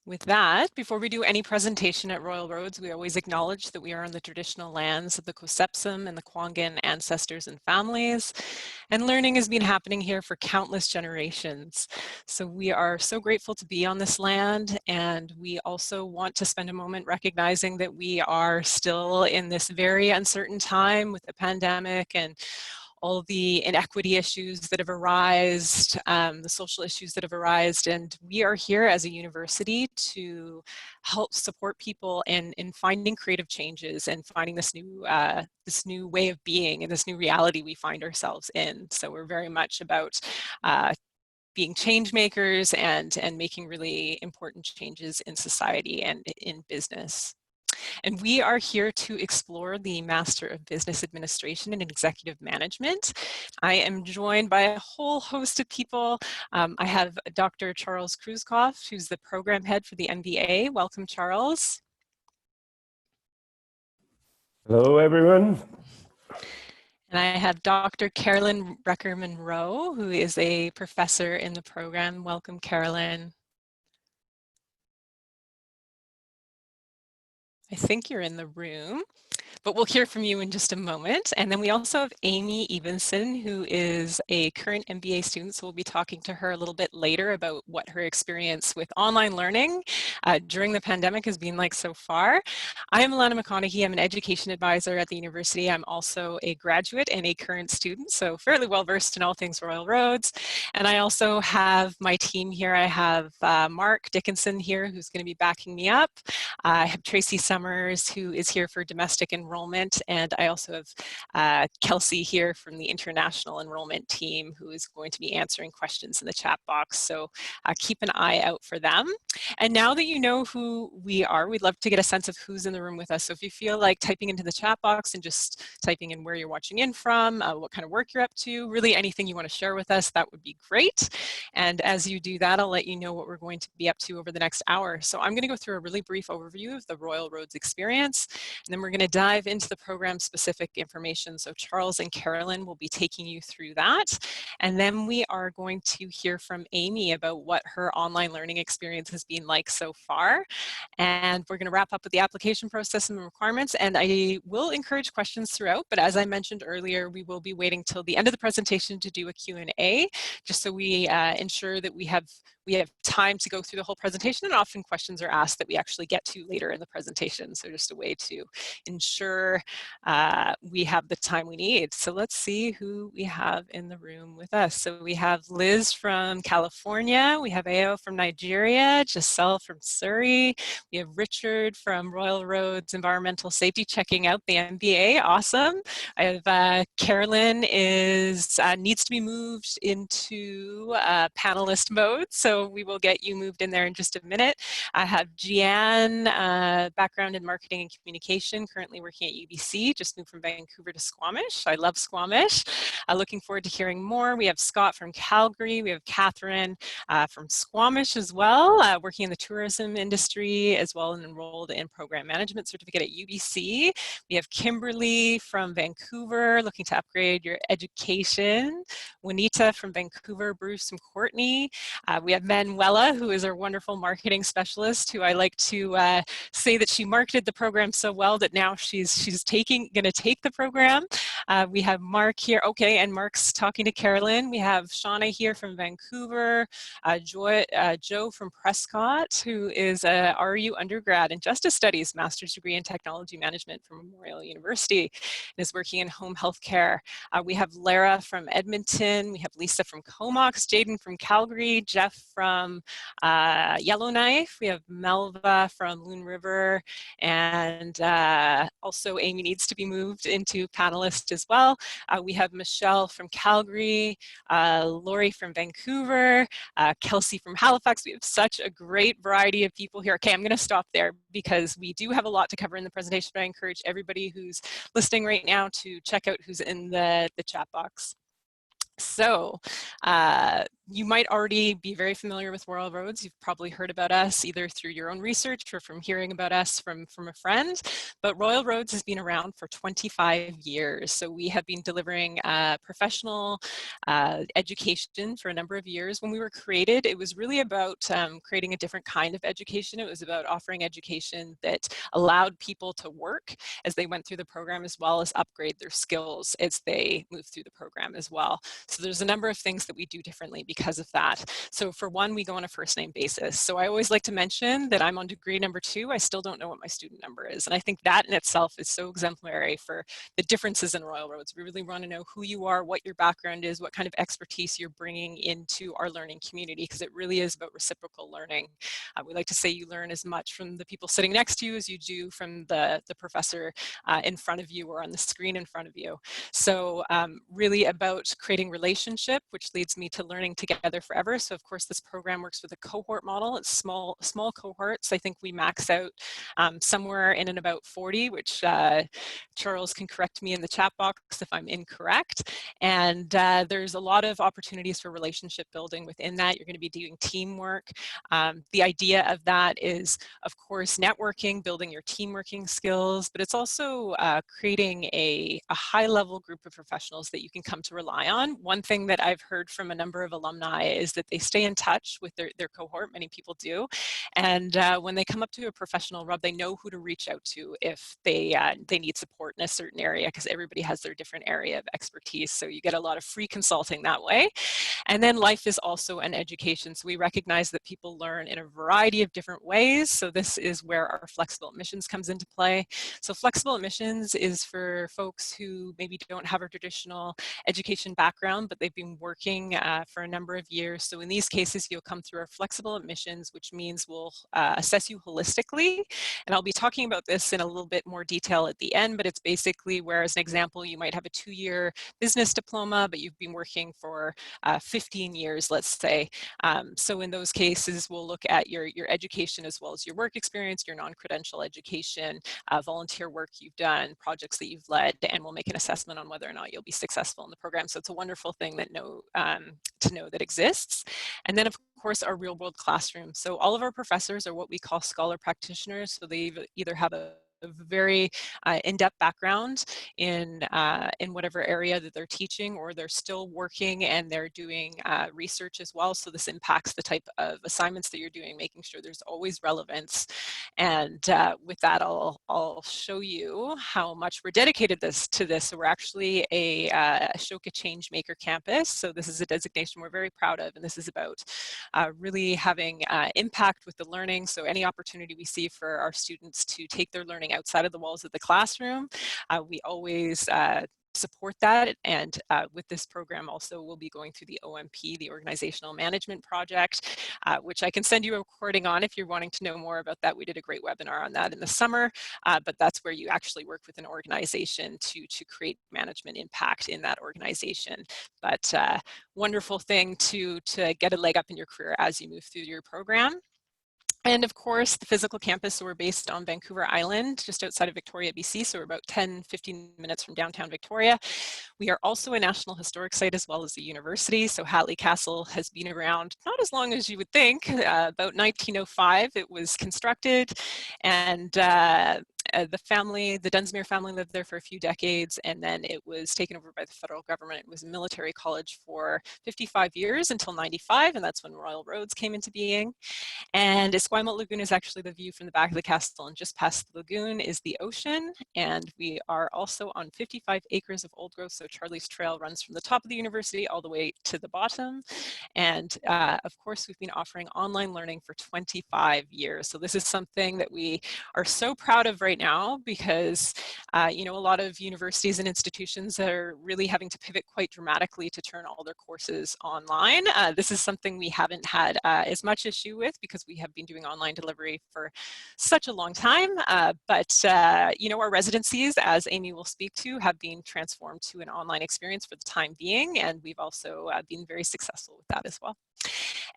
With that, before we do any presentation at Royal Roads, we always acknowledge that we are on the traditional lands of the Krusekopf and the Kwangan ancestors and families, and learning has been happening here for countless generations. So we are so grateful to be on this land, and we also want to spend a moment recognizing that we are still in this very uncertain time with the pandemic and all the inequity issues that have arisen, the social issues that have arisen, and we are here as a university to help support people in finding creative changes and finding this new way of being and this new reality we find ourselves in. So we're very much about being change makers and making really important changes in society and in business. And we are here to explore the Master of Business Administration and Executive Management. I am joined by a whole host of people. I have Dr. Charles Krusekopf, who's the program head for the MBA. Welcome, Charles. Hello, everyone. And I have Dr. Carolin Rekar Munro, who is a professor in the program. Welcome, Carolin. I think you're in the room, but we'll hear from you in just a moment. And then we also have Amy Evason, who is a current MBA student. So we'll be talking to her a little bit later about what her experience with online learning during the pandemic has been like so far. I am Alana McConaughey. I'm an education advisor at the university. I'm also a graduate and a current student, so fairly well versed in all things Royal Roads. And I also have my team here. I have Mark Dickinson here, who's going to be backing me up. I have Tracy Summers, who is here for domestic enrollment, and I also have Kelsey here from the international enrollment team, who is going to be answering questions in the chat box. So keep an eye out for them. And now that you know who we are, we'd love to get a sense of who's in the room with us. So if you feel like typing into the chat box and just typing in where you're watching in from, what kind of work you're up to, really anything you want to share with us, that would be great. And as you do that, I'll let you know what we're going to be up to over the next hour. So I'm going to go through a really brief overview of the Royal Roads experience, and then we're going to dive into the program specific information. So Charles and Carolin will be taking you through that. And then we are going to hear from Amy about what her online learning experience has been like so far. And we're going to wrap up with the application process and the requirements. And I will encourage questions throughout, but as I mentioned earlier, we will be waiting till the end of the presentation to do a Q&A, just so we ensure that we have time to go through the whole presentation, and often questions are asked that we actually get to later in the presentation. So just a way to ensure we have the time we need. So let's see who we have in the room with us. So we have Liz from California, we have Ao from Nigeria, Giselle from Surrey, we have Richard from Royal Roads Environmental Safety checking out the MBA, awesome. I have Carolin needs to be moved into panelist mode, so we will get you moved in there in just a minute. I have Gianne, background in marketing and communication, currently working at UBC, just moved from Vancouver to Squamish. I love Squamish. Looking forward to hearing more. We have Scott from Calgary. We have Catherine from Squamish as well, working in the tourism industry as well, and enrolled in program management certificate at UBC. We have Kimberly from Vancouver, looking to upgrade your education. Juanita from Vancouver, Bruce from Courtney. We have Manuela, who is our wonderful marketing specialist, who I like to say that she marketed the program so well that now she's going to take the program. We have Mark here. Okay, and Mark's talking to Carolin. We have Shauna here from Vancouver, Joe from Prescott, who is a RU undergrad in Justice Studies, master's degree in technology management from Memorial University, and is working in home health care. We have Lara from Edmonton. We have Lisa from Comox, Jaden from Calgary, Jeff from Yellowknife. We have Melva from Loon River, and also Amy needs to be moved into panelist as well. We have Michelle from Calgary, Lori from Vancouver, Kelsey from Halifax. We have such a great variety of people here. Okay, I'm going to stop there because we do have a lot to cover in the presentation, but I encourage everybody who's listening right now to check out who's in the chat box. So You might already be very familiar with Royal Roads. You've probably heard about us either through your own research or from hearing about us from a friend. But Royal Roads has been around for 25 years. So we have been delivering professional education for a number of years. When we were created, it was really about creating a different kind of education. It was about offering education that allowed people to work as they went through the program, as well as upgrade their skills as they moved through the program as well. So there's a number of things that we do differently because of that. So for one, we go on a first name basis. So I always like to mention that I'm on degree number 2. I still don't know what my student number is. And I think that in itself is so exemplary for the differences in Royal Roads. We really want to know who you are, what your background is, what kind of expertise you're bringing into our learning community, because it really is about reciprocal learning. We like to say you learn as much from the people sitting next to you as you do from the professor in front of you or on the screen in front of you. So really about creating relationship, which leads me to learning together forever. So of course this program works with a cohort model. It's small cohorts. I think we max out somewhere in and about 40, which Charles can correct me in the chat box if I'm incorrect. And there's a lot of opportunities for relationship building within that. You're going to be doing teamwork. The idea of that is, of course, networking, building your team working skills, but it's also creating a high-level group of professionals that you can come to rely on. One thing that I've heard from a number of alumni is that they stay in touch with their cohort. Many people do. And when they come up to a professional rub, they know who to reach out to if they need support in a certain area, because everybody has their different area of expertise. So you get a lot of free consulting that way. And then life is also an education. So we recognize that people learn in a variety of different ways. So this is where our flexible admissions comes into play. So flexible admissions is for folks who maybe don't have a traditional education background, but they've been working for a number of years. So in these cases, you'll come through our flexible admissions, which means we'll assess you holistically. And I'll be talking about this in a little bit more detail at the end, but it's basically where, as an example, you might have a 2-year business diploma, but you've been working for 15 years, let's say. So in those cases, we'll look at your education as well as your work experience, your non-credential education, volunteer work you've done, projects that you've led, and we'll make an assessment on whether or not you'll be successful in the program. So it's a wonderful thing that to know that exists. And then, of course, our real-world classroom. So all of our professors are what we call scholar practitioners. So they either have a very in-depth background in whatever area that they're teaching, or they're still working and they're doing research as well. So this impacts the type of assignments that you're doing, making sure there's always relevance. And with that, I'll show you how much we're dedicated to this. So we're actually a Ashoka Changemaker campus. So this is a designation we're very proud of, and this is about really having impact with the learning. So any opportunity we see for our students to take their learning outside of the walls of the classroom, we always support that. And with this program also, we'll be going through the OMP, the Organizational Management Project, which I can send you a recording on if you're wanting to know more about that. We did a great webinar on that in the summer, but that's where you actually work with an organization to create management impact in that organization. But wonderful thing to get a leg up in your career as you move through your program. And of course, the physical campus, so we're based on Vancouver Island, just outside of Victoria, BC. So we're about 10-15 minutes from downtown Victoria. We are also a National Historic Site as well as a university. So Hatley Castle has been around not as long as you would think. About 1905 it was constructed, and the Dunsmuir family lived there for a few decades, and then it was taken over by the federal government. It was a military college for 55 years until 95, and that's when Royal Roads came into being. And Esquimalt Lagoon is actually the view from the back of the castle, and just past the lagoon is the ocean. And we are also on 55 acres of old growth, so Charlie's Trail runs from the top of the university all the way to the bottom. And of course, we've been offering online learning for 25 years. So this is something that we are so proud of right now, because you know, a lot of universities and institutions are really having to pivot quite dramatically to turn all their courses online. This is something we haven't had as much issue with, because we have been doing online delivery for such a long time. But you know, our residencies, as Amy will speak to, have been transformed to an online experience for the time being, and we've also been very successful with that as well.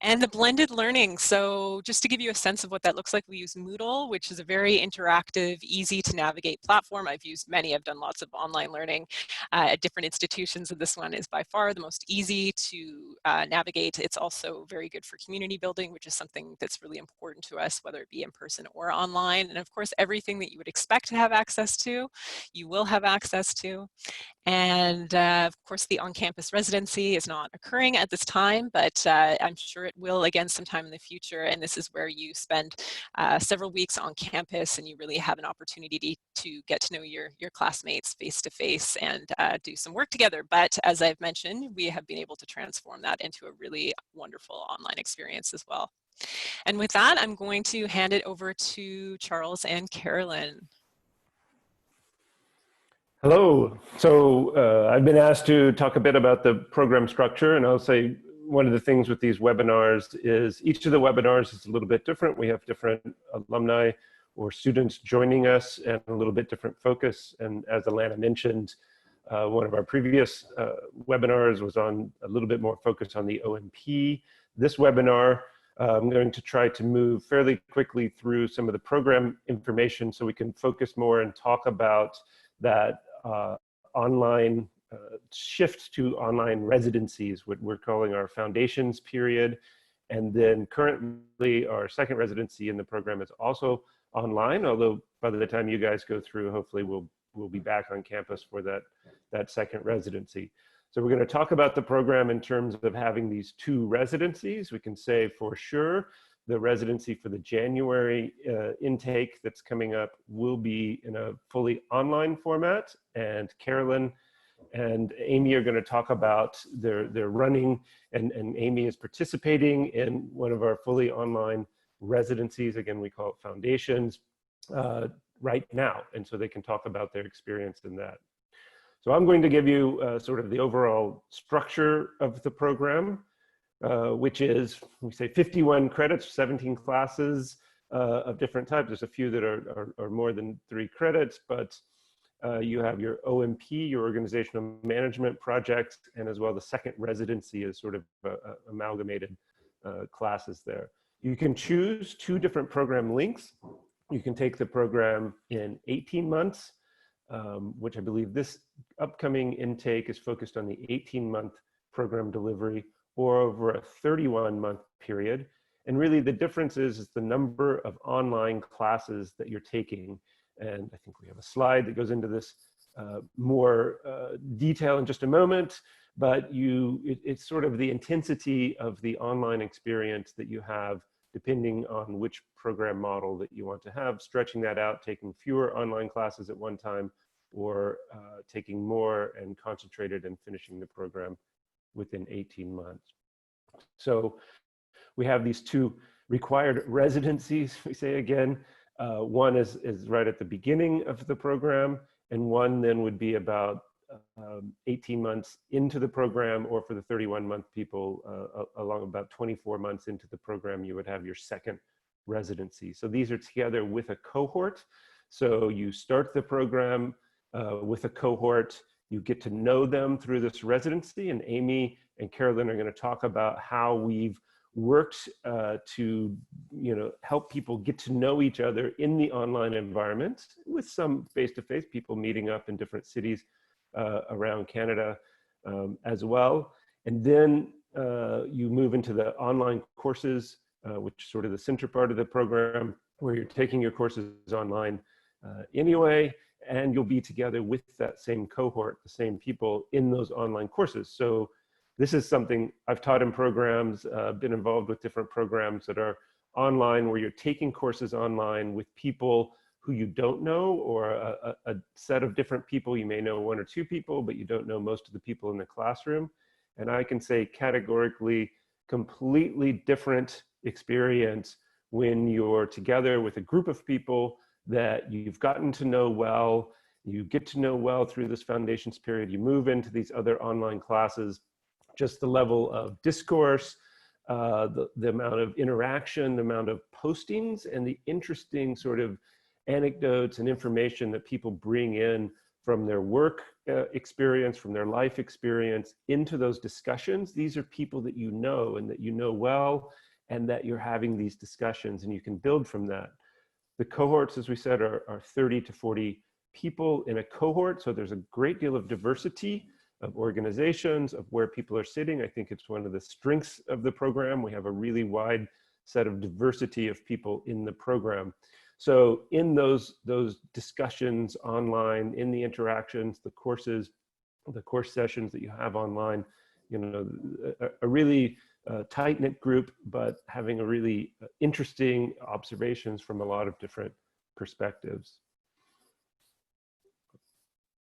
And the blended learning. So just to give you a sense of what that looks like, we use Moodle, which is a very interactive, easy to navigate platform. I've used many. I've done lots of online learning at different institutions, and this one is by far the most easy to navigate. It's also very good for community building, which is something that's really important to us, whether it be in person or online. And of course, everything that you would expect to have access to, you will have access to. And of course, the on-campus residency is not occurring at this time, but I'm sure it will again sometime in the future. And this is where you spend several weeks on campus, and you really have an opportunity to get to know your classmates face to face and do some work together. But as I've mentioned, we have been able to transform that into a really wonderful online experience as well. And with that, I'm going to hand it over to Charles and Carolyn. Hello. So I've been asked to talk a bit about the program structure, and I'll say one of the things with these webinars is each of the webinars is a little bit different. We have different alumni or students joining us and a little bit different focus. And as Alana mentioned, one of our previous webinars was on a little bit more focus on the OMP. This webinar, I'm going to try to move fairly quickly through some of the program information so we can focus more and talk about that online shift to online residencies, what we're calling our foundations period. And then currently our second residency in the program is also online, although by the time you guys go through, hopefully we'll be back on campus for that second residency. So we're going to talk about the program in terms of having these two residencies. We can say for sure the residency for the January intake that's coming up will be in a fully online format, and Carolyn and Amy are going to talk about their running, and Amy is participating in one of our fully online residencies. Again, we call it Foundations right now, and so they can talk about their experience in that. So I'm going to give you sort of the overall structure of the program, which is, we say 51 credits, 17 classes of different types. There's a few that are more than 3 credits, but you have your OMP, your organizational management projects, and as well the second residency is sort of amalgamated classes there. You can choose 2 different program links. You can take the program in 18 months, which I believe this upcoming intake is focused on the 18-month program delivery, or over a 31-month period. And really the difference is the number of online classes that you're taking. And I think we have a slide that goes into this more detail in just a moment, but it's sort of the intensity of the online experience that you have depending on which program model that you want to have, stretching that out, taking fewer online classes at one time, or taking more and concentrated and finishing the program within 18 months. So we have these 2 required residencies, we say again. One is right at the beginning of the program, and one then would be about 18 months into the program, or for the 31-month people, along about 24 months into the program, you would have your second residency. So these are together with a cohort. So you start the program with a cohort, you get to know them through this residency, and Amy and Carolyn are going to talk about how we've worked to help people get to know each other in the online environment, with some face-to-face people meeting up in different cities around Canada as well. And then you move into the online courses, which is sort of the center part of the program, where you're taking your courses online anyway, and you'll be together with that same cohort, the same people in those online courses. So this is something I've taught in programs, been involved with different programs that are online, where you're taking courses online with people who you don't know, or a set of different people. You may know 1 or 2 people, but you don't know most of the people in the classroom. And I can say categorically, completely different experience when you're together with a group of people that you've gotten to know well. You get to know well through this foundations period. You move into these other online classes. Just the level of discourse, the amount of interaction, the amount of postings, and the interesting sort of anecdotes and information that people bring in from their work experience, from their life experience into those discussions. These are people that you know and that you know well, and that you're having these discussions, and you can build from that. The cohorts, as we said, are 30 to 40 people in a cohort. So there's a great deal of diversity of organizations, of where people are sitting. I think it's one of the strengths of the program. We have a really wide set of diversity of people in the program. So in those discussions online, in the interactions, the courses, the course sessions that you have online, you know, a really tight-knit group, but having a really interesting observations from a lot of different perspectives.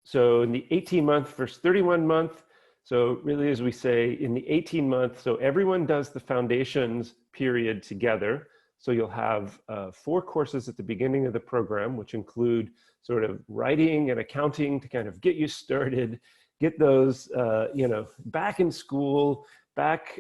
So in the 18-month versus 31-month, so really, as we say, in the 18-month, so everyone does the foundations period together. So you'll have 4 courses at the beginning of the program, which include sort of writing and accounting to kind of get you started, get those, you know, back in school, back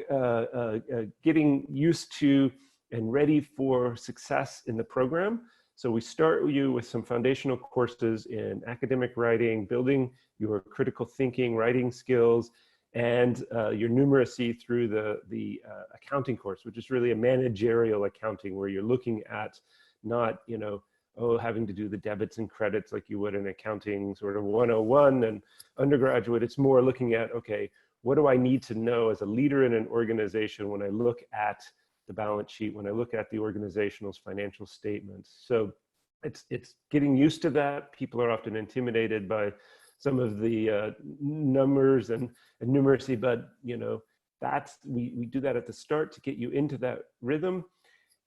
getting used to and ready for success in the program. So we start you with some foundational courses in academic writing, building your critical thinking, writing skills, and your numeracy through the accounting course, which is really a managerial accounting, where you're looking at not, you know, having to do the debits and credits like you would in accounting sort of 101 and undergraduate. It's more looking at, okay, what do I need to know as a leader in an organization when I look at the balance sheet, when I look at the organization's financial statements. So it's getting used to that. People are often intimidated by some of the numbers and numeracy, but you know, that's we do that at the start to get you into that rhythm.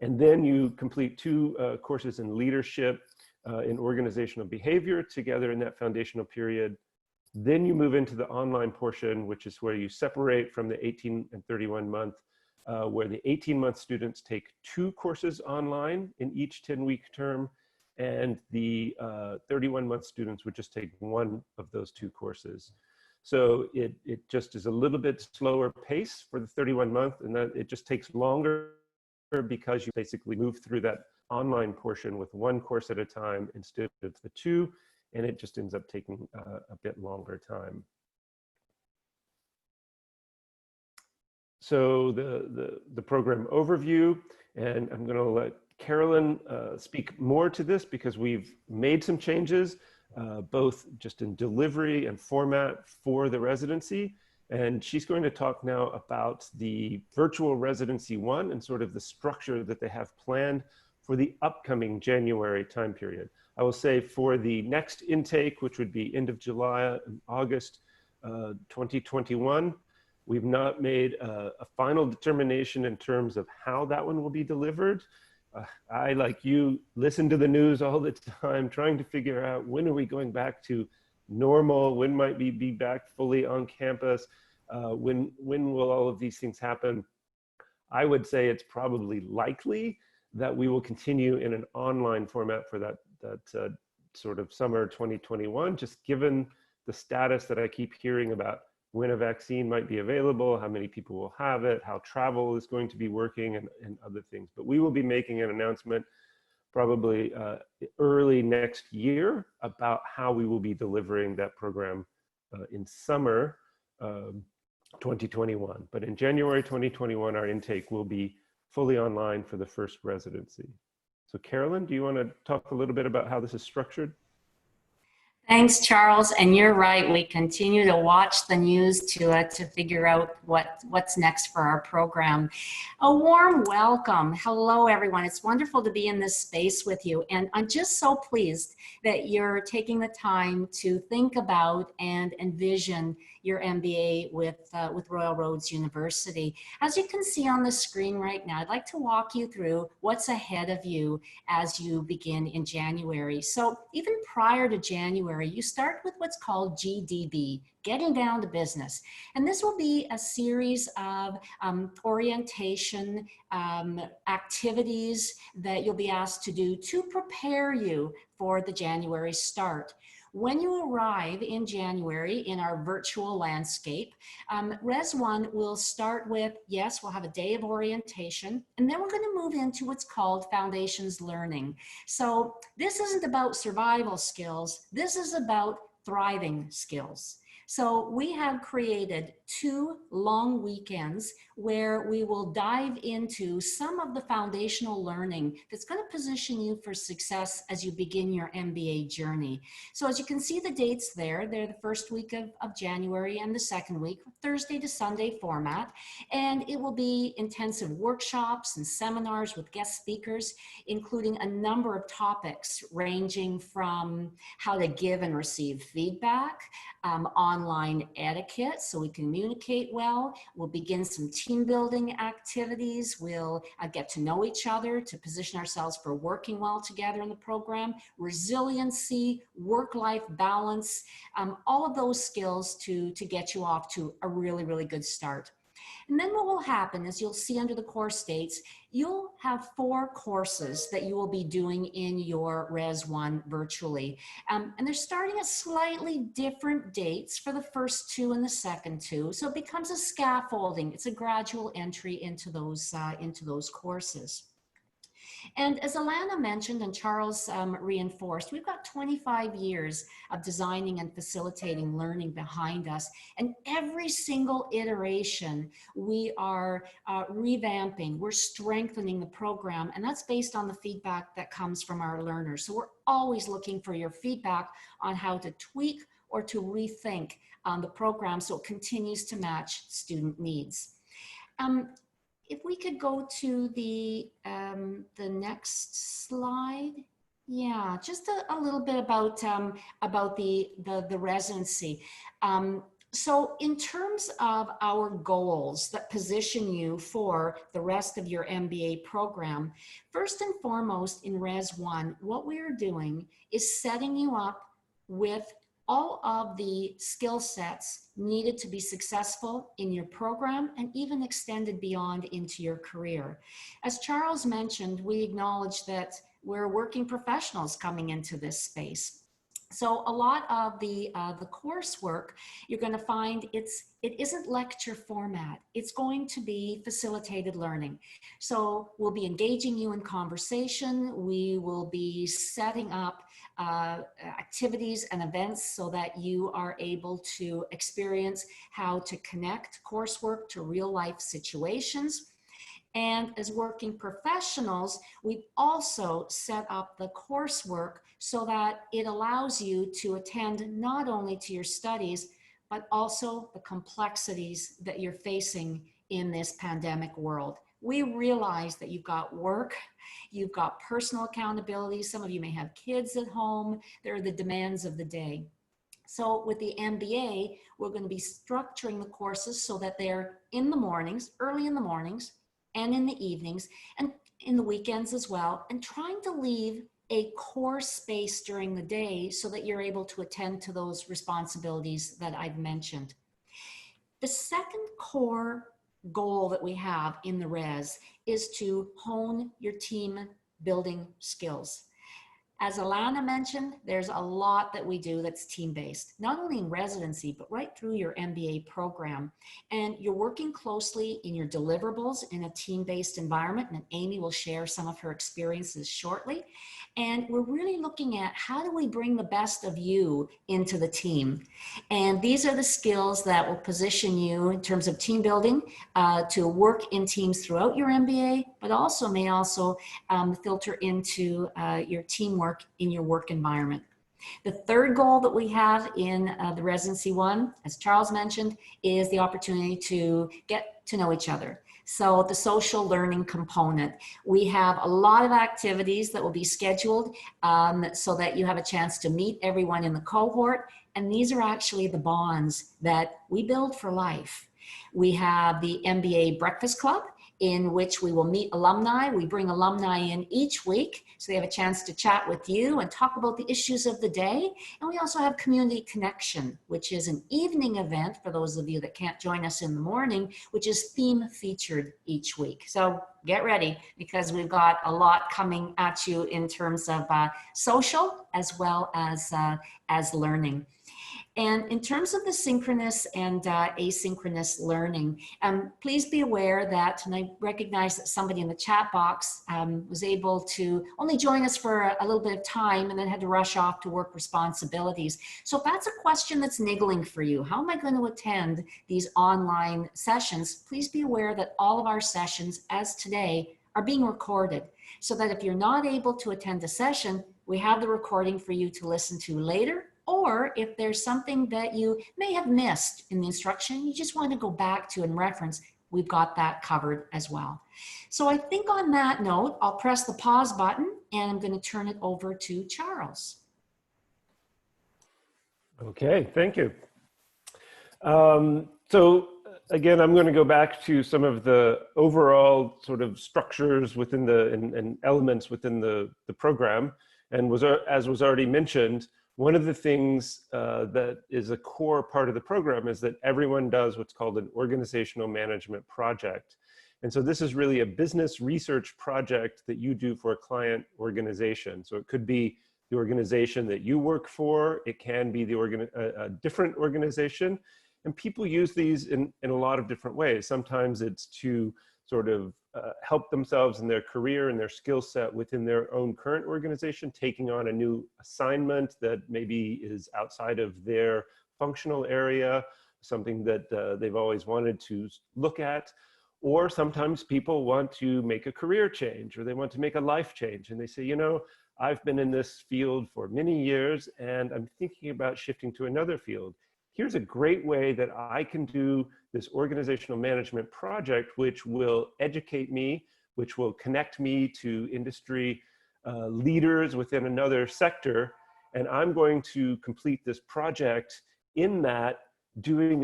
And then you complete 2 courses in leadership, in organizational behavior together in that foundational period. Then you move into the online portion, which is where you separate from the 18 and 31 month, where the 18-month students take 2 courses online in each 10-week term, and the 31-month students would just take 1 of those 2 courses. So it just is a little bit slower pace for the 31-month, and that it just takes longer because you basically move through that online portion with 1 course at a time instead of the 2, and it just ends up taking a bit longer time. So the program overview, and I'm going to let Carolin speak more to this because we've made some changes, both just in delivery and format for the residency. And she's going to talk now about the virtual residency 1 and sort of the structure that they have planned for the upcoming January time period. I will say for the next intake, which would be end of July and August 2021, we've not made a final determination in terms of how that one will be delivered. I, like you, listen to the news all the time, trying to figure out when are we going back to normal, when might we be back fully on campus, when will all of these things happen. I would say it's probably likely that we will continue in an online format for that sort of summer 2021, just given the status that I keep hearing about when a vaccine might be available, how many people will have it, how travel is going to be working, and other things. But we will be making an announcement probably early next year about how we will be delivering that program in summer 2021. But in January 2021, our intake will be fully online for the first residency. So Carolin, do you want to talk a little bit about how this is structured? Thanks, Charles. And you're right. We continue to watch the news to figure out what's next for our program. A warm welcome. Hello, everyone. It's wonderful to be in this space with you. And I'm just so pleased that you're taking the time to think about and envision your MBA with Royal Roads University. As you can see on the screen right now, I'd like to walk you through what's ahead of you as you begin in January. So even prior to January, you start with what's called GDB, getting down to business. And this will be a series of orientation activities that you'll be asked to do to prepare you for the January start. When you arrive in January in our virtual landscape, Res 1 will start with, yes, we'll have a day of orientation, and then we're going to move into what's called foundations learning. So this isn't about survival skills, this is about thriving skills. So we have created 2 long weekends where we will dive into some of the foundational learning that's going to position you for success as you begin your MBA journey. So as you can see the dates there, they're the first week of January and the second week, Thursday to Sunday format. And it will be intensive workshops and seminars with guest speakers, including a number of topics ranging from how to give and receive feedback, online etiquette so we communicate well. We'll begin some team building activities. We'll get to know each other to position ourselves for working well together in the program. Resiliency, work-life balance, all of those skills to get you off to a really, really good start. And then what will happen is you'll see under the course dates, you'll have 4 courses that you will be doing in your Res 1 virtually. And they're starting at slightly different dates for the first 2 and the second 2. So it becomes a scaffolding. It's a gradual entry into those courses. And as Alana mentioned and Charles reinforced, we've got 25 years of designing and facilitating learning behind us. And every single iteration, we are revamping, we're strengthening the program. And that's based on the feedback that comes from our learners. So we're always looking for your feedback on how to tweak or to rethink the program so it continues to match student needs. If we could go to the next slide. Yeah, just a little bit about the residency. So in terms of our goals that position you for the rest of your MBA program, first and foremost in Res 1, what we are doing is setting you up with all of the skill sets needed to be successful in your program and even extended beyond into your career. As Charles mentioned, we acknowledge that we're working professionals coming into this space. So a lot of the coursework, you're going to find it isn't lecture format. It's going to be facilitated learning. So we'll be engaging you in conversation. We will be setting up activities and events so that you are able to experience how to connect coursework to real life situations. And as working professionals, we've also set up the coursework so that it allows you to attend not only to your studies, but also the complexities that you're facing in this pandemic world. We realize that you've got work, you've got personal accountability. Some of you may have kids at home. There are the demands of the day. So with the MBA, we're going to be structuring the courses so that they're in the mornings, early in the mornings, and in the evenings, and in the weekends as well, and trying to leave a core space during the day so that you're able to attend to those responsibilities that I've mentioned. The second core goal that we have in the Res is to hone your team building skills. As Alana mentioned, there's a lot that we do that's team-based, not only in residency, but right through your MBA program. And you're working closely in your deliverables in a team-based environment, and Amy will share some of her experiences shortly. And we're really looking at how do we bring the best of you into the team. And these are the skills that will position you in terms of team building to work in teams throughout your MBA, but also may also filter into your teamwork in your work environment. The third goal that we have in the Residency 1, as Charles mentioned, is the opportunity to get to know each other. So the social learning component. We have a lot of activities that will be scheduled so that you have a chance to meet everyone in the cohort. And these are actually the bonds that we build for life. We have the MBA Breakfast Club, in which we will meet alumni. We bring alumni in each week, so they have a chance to chat with you and talk about the issues of the day. And we also have Community Connection, which is an evening event for those of you that can't join us in the morning, which is theme featured each week. So get ready, because we've got a lot coming at you in terms of social as well as learning. And in terms of the synchronous and asynchronous learning, please be aware that, and I recognize that somebody in the chat box was able to only join us for a little bit of time and then had to rush off to work responsibilities. So if that's a question that's niggling for you, how am I going to attend these online sessions? Please be aware that all of our sessions, as today, are being recorded, so that if you're not able to attend a session, we have the recording for you to listen to later. Or if there's something that you may have missed in the instruction, you just want to go back to and reference, we've got that covered as well. So I think on that note, I'll press the pause button and I'm going to turn it over to Charles. Okay, thank you. So again, I'm going to go back to some of the overall sort of structures within the and elements within the program. And as was already mentioned, one of the things that is a core part of the program is that everyone does what's called an organizational management project. And so this is really a business research project that you do for a client organization. So it could be the organization that you work for, it can be a different organization. And people use these in a lot of different ways. Sometimes it's to sort of help themselves in their career and their skill set within their own current organization, taking on a new assignment that maybe is outside of their functional area, something that they've always wanted to look at. Or sometimes people want to make a career change, or they want to make a life change. And they say, you know, I've been in this field for many years and I'm thinking about shifting to another field. Here's a great way that I can do this organizational management project, which will educate me, which will connect me to industry leaders within another sector. And I'm going to complete this project in that doing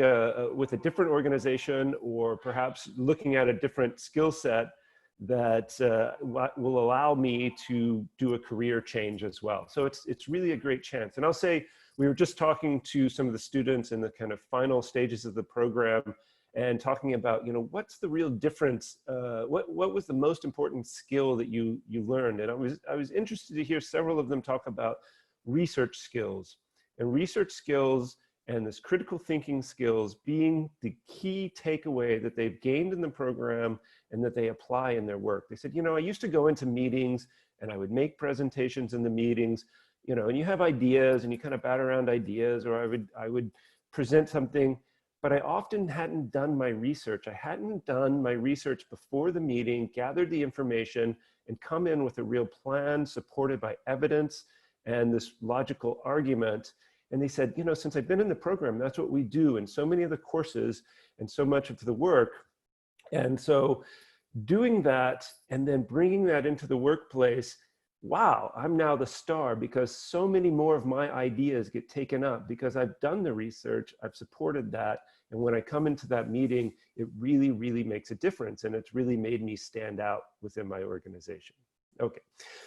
with a different organization, or perhaps looking at a different skill set that will allow me to do a career change as well. So it's really a great chance. And I'll say, we were just talking to some of the students in the kind of final stages of the program and talking about, you know, what's the real difference? What was the most important skill that you learned? And I was interested to hear several of them talk about research skills, and research skills and this critical thinking skills being the key takeaway that they've gained in the program and that they apply in their work. They said, you know, I used to go into meetings and I would make presentations in the meetings, you know, and you have ideas and you kind of bat around ideas, or I would present something, but I often hadn't done my research. I hadn't done my research before the meeting, gathered the information, and come in with a real plan supported by evidence and this logical argument. And they said, you know, since I've been in the program, that's what we do in so many of the courses and so much of the work. And so doing that and then bringing that into the workplace, wow, I'm now the star because so many more of my ideas get taken up because I've done the research, I've supported that. And when I come into that meeting, it really, really makes a difference. And it's really made me stand out within my organization. Okay,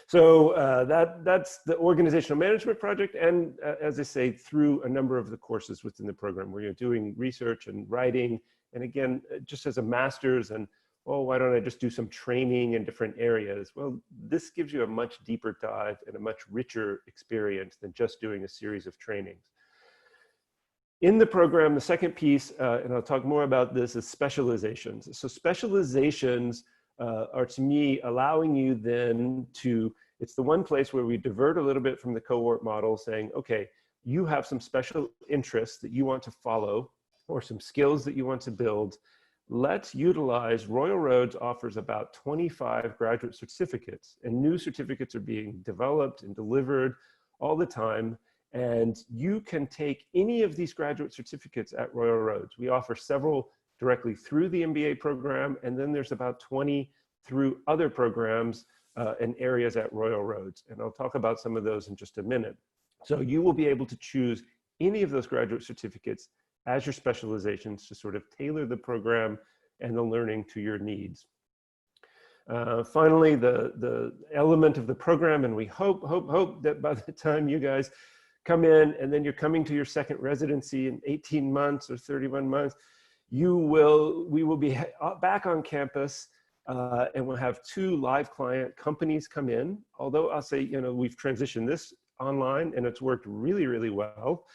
so that's the organizational management project. And as I say, through a number of the courses within the program where you're doing research and writing. And again, just as a master's, and oh, why don't I just do some training in different areas? Well, this gives you a much deeper dive and a much richer experience than just doing a series of trainings. In the program, the second piece, and I'll talk more about this, is specializations. So specializations are, to me, allowing you then to, it's the one place where we divert a little bit from the cohort model, saying, okay, you have some special interests that you want to follow or some skills that you want to build. Let's utilize, Royal Roads offers about 25 graduate certificates, and new certificates are being developed and delivered all the time. And you can take any of these graduate certificates at Royal Roads. We offer several directly through the MBA program, and then there's about 20 through other programs and areas at Royal Roads. And I'll talk about some of those in just a minute. So you will be able to choose any of those graduate certificates as your specializations to sort of tailor the program and the learning to your needs. Finally, the element of the program, and we hope that by the time you guys come in and then you're coming to your second residency in 18 months or 31 months, we will be back on campus and we'll have 2 live client companies come in. Although I'll say, you know, we've transitioned this online and it's worked really, really well.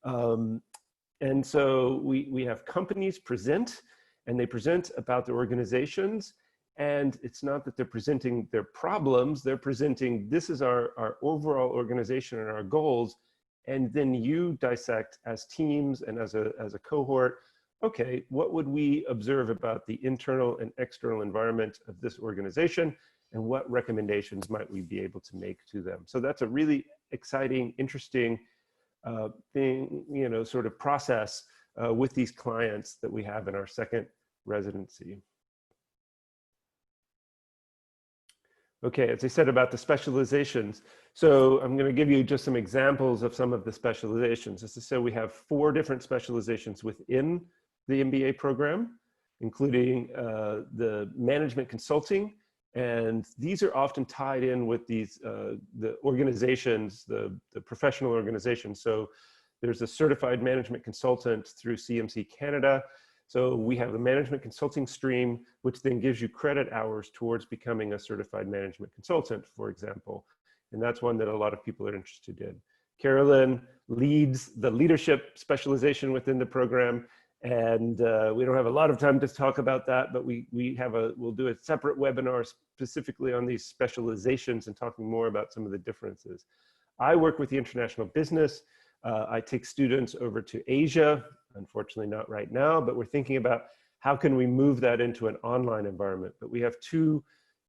And so we have companies present, and they present about their organizations. And it's not that they're presenting their problems, they're presenting, this is our overall organization and our goals. And then you dissect as teams and as a cohort, okay, what would we observe about the internal and external environment of this organization? And what recommendations might we be able to make to them? So that's a really exciting, interesting thing, you know, sort of process with these clients that we have in our second residency. Okay, as I said about the specializations, so I'm going to give you just some examples of some of the specializations. As I said, we have 4 different specializations within the MBA program, including the management consulting, and these are often tied in with these the organizations, the professional organizations. So there's a certified management consultant through CMC Canada. So we have a management consulting stream, which then gives you credit hours towards becoming a certified management consultant, for example. And that's one that a lot of people are interested in. Carolin leads the leadership specialization within the program. And we don't have a lot of time to talk about that, but we'll do a separate webinar specifically on these specializations and talking more about some of the differences. I work with the international business. I take students over to Asia. Unfortunately, not right now, but we're thinking about how can we move that into an online environment. But we have 2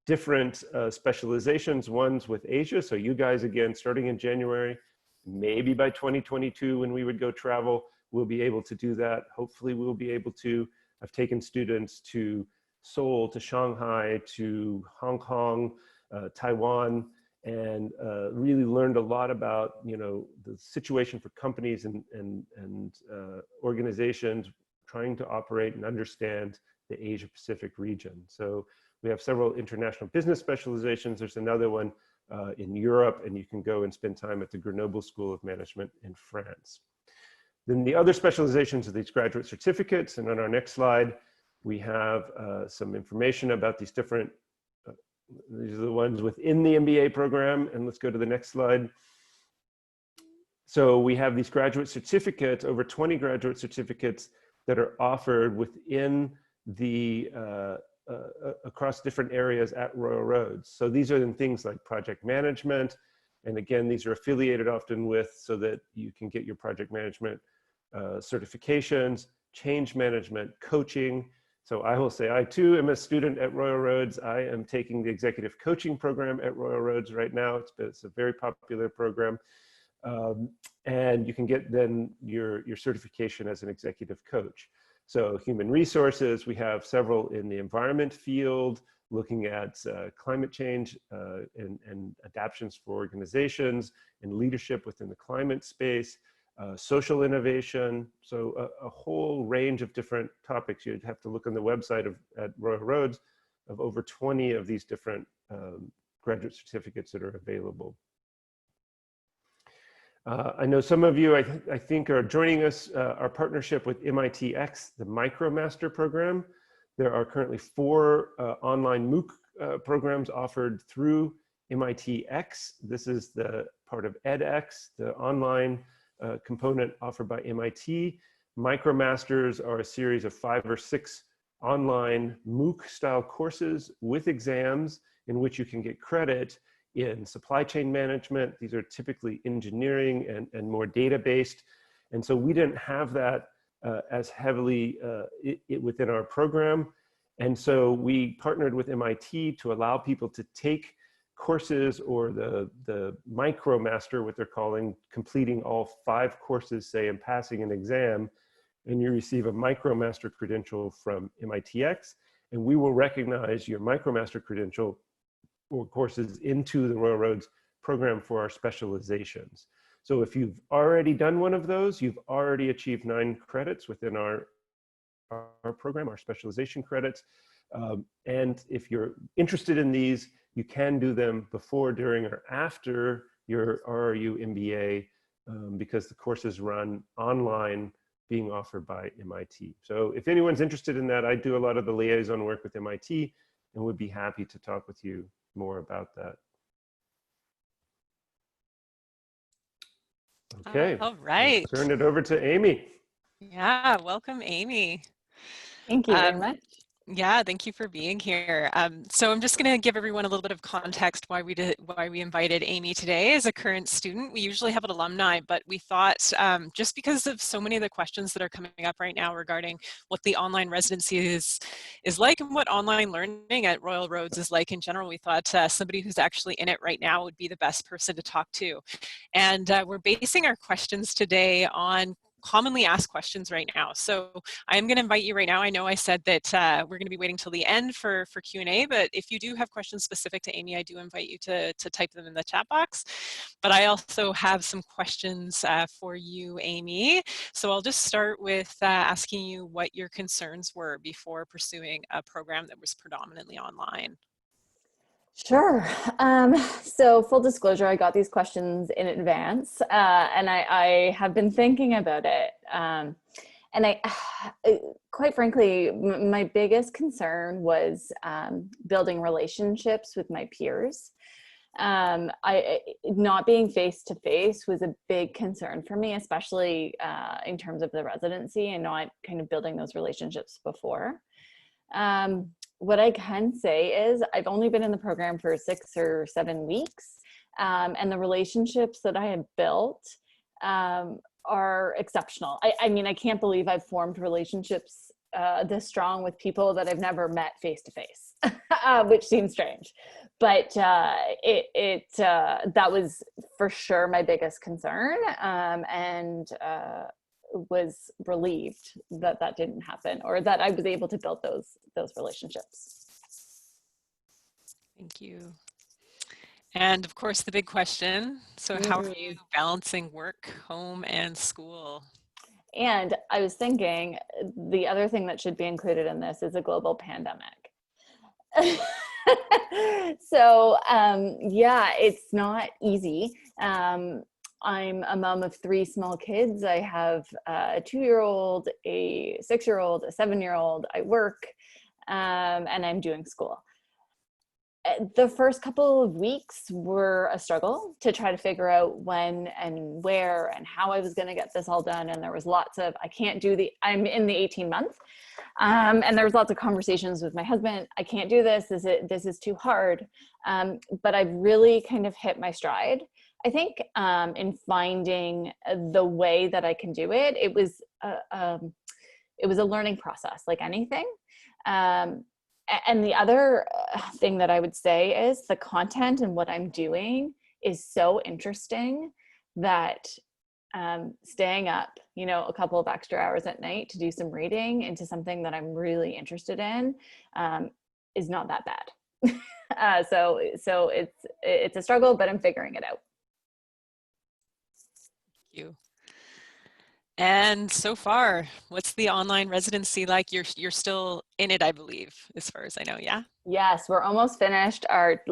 different specializations. One's with Asia. So you guys, again, starting in January, maybe by 2022, when we would go travel, we'll be able to do that. Hopefully we'll be able to. I've taken students to Seoul, to Shanghai, to Hong Kong, Taiwan, and really learned a lot about, you know, the situation for companies and organizations trying to operate and understand the Asia Pacific region. So we have several international business specializations. There's another one in Europe, and you can go and spend time at the Grenoble School of Management in France. Then the other specializations are these graduate certificates. And on our next slide, we have some information about these different, these are the ones within the MBA program. And let's go to the next slide. So we have these graduate certificates, over 20 graduate certificates that are offered within the, across different areas at Royal Roads. So these are in things like project management. And again, these are affiliated often with, so that you can get your project management certifications, change management, coaching. So I will say, I too am a student at Royal Roads. I am taking the executive coaching program at Royal Roads right now. It's a very popular program. And you can get then your certification as an executive coach. So human resources, we have several in the environment field, looking at climate change and adaptations for organizations and leadership within the climate space, social innovation. So a whole range of different topics. You'd have to look on the website at Royal Roads of over 20 of these different graduate certificates that are available. I know some of you, I think, are joining us, our partnership with MITx, the MicroMaster program. There are currently 4 online MOOC programs offered through MITx. This is the part of edX, the online component offered by MIT. MicroMasters are a series of 5 or 6 online MOOC-style courses with exams in which you can get credit in supply chain management. These are typically engineering and more data-based. And so we didn't have that as heavily within our program. And so we partnered with MIT to allow people to take courses, or the MicroMaster, what they're calling, completing all 5 courses, say, and passing an exam, and you receive a MicroMaster credential from MITx, and we will recognize your MicroMaster credential or courses into the Royal Roads program for our specializations. So if you've already done one of those, you've already achieved 9 credits within our program, our specialization credits. And if you're interested in these, you can do them before, during, or after your RRU MBA because the courses run online, being offered by MIT. So if anyone's interested in that, I do a lot of the liaison work with MIT and would be happy to talk with you more about that. Okay, All we'll right. turn it over to Amy. Yeah, welcome, Amy. Thank you very Um, much. Yeah, thank you for being here. So I'm just going to give everyone a little bit of context why we invited Amy today as a current student. We usually have an alumni, but we thought just because of so many of the questions that are coming up right now regarding what the online residency is like and what online learning at Royal Roads is like in general, we thought somebody who's actually in it right now would be the best person to talk to. And we're basing our questions today on commonly asked questions right now. So I'm going to invite you right now. I know I said that we're going to be waiting till the end for Q&A, but if you do have questions specific to Amy, I do invite you to type them in the chat box. But I also have some questions for you, Amy. So I'll just start with asking you what your concerns were before pursuing a program that was predominantly online. Sure. So full disclosure, I got these questions in advance, and I have been thinking about it. And quite frankly, my biggest concern was building relationships with my peers. Not being face to face was a big concern for me, especially in terms of the residency and not kind of building those relationships before. What I can say is I've only been in the program for 6 or 7 weeks, and the relationships that I have built are exceptional. I mean, I can't believe I've formed relationships this strong with people that I've never met face to face, which seems strange, but that was for sure my biggest concern, and was relieved that that didn't happen, or that I was able to build those relationships. Thank you. And of course, the big question, so how are you balancing work, home, and school? And I was thinking the other thing that should be included in this is a global pandemic. So yeah, it's not easy. I'm a mom of 3 small kids. I have a 2-year-old, a 6-year-old, a 7-year-old. I work, and I'm doing school. The first couple of weeks were a struggle to try to figure out when and where and how I was going to get this all done. And there was lots of, I'm in the 18 month. And there was lots of conversations with my husband. I can't do this. This is too hard. But I've really kind of hit my stride. I think in finding the way that I can do it, it was a learning process, like anything. And the other thing that I would say is the content and what I'm doing is so interesting that staying up, a couple of extra hours at night to do some reading into something that I'm really interested in is not that bad. So it's a struggle, but I'm figuring it out. Thank you. And so far, what's the online residency like? You're still in it, I believe, as far as I know, yeah? Yes, we're almost finished our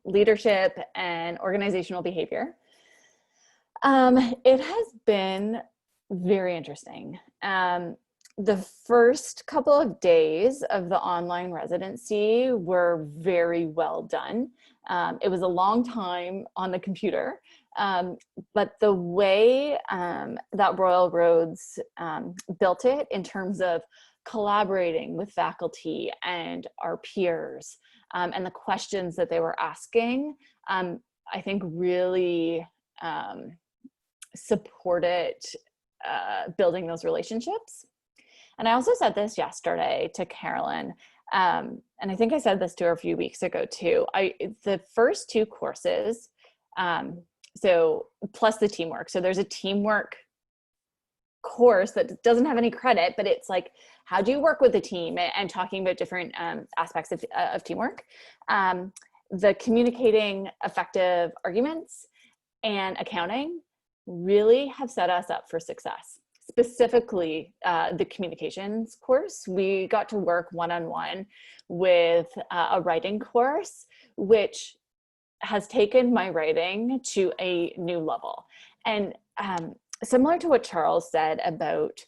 leadership and organizational behavior. It has been very interesting. The first couple of days of the online residency were very well done. It was a long time on the computer, but the way that Royal Roads built it in terms of collaborating with faculty and our peers, and the questions that they were asking, I think really supported building those relationships. And I also said this yesterday to Carolin, and I think I said this to her a few weeks ago too. The first 2 courses, so plus the teamwork. So there's a teamwork course that doesn't have any credit, but it's like, how do you work with the team, and talking about different aspects of teamwork. The communicating effective arguments and accounting really have set us up for success. Specifically, the communications course, we got to work one-on-one with a writing course, which has taken my writing to a new level. And similar to what Charles said about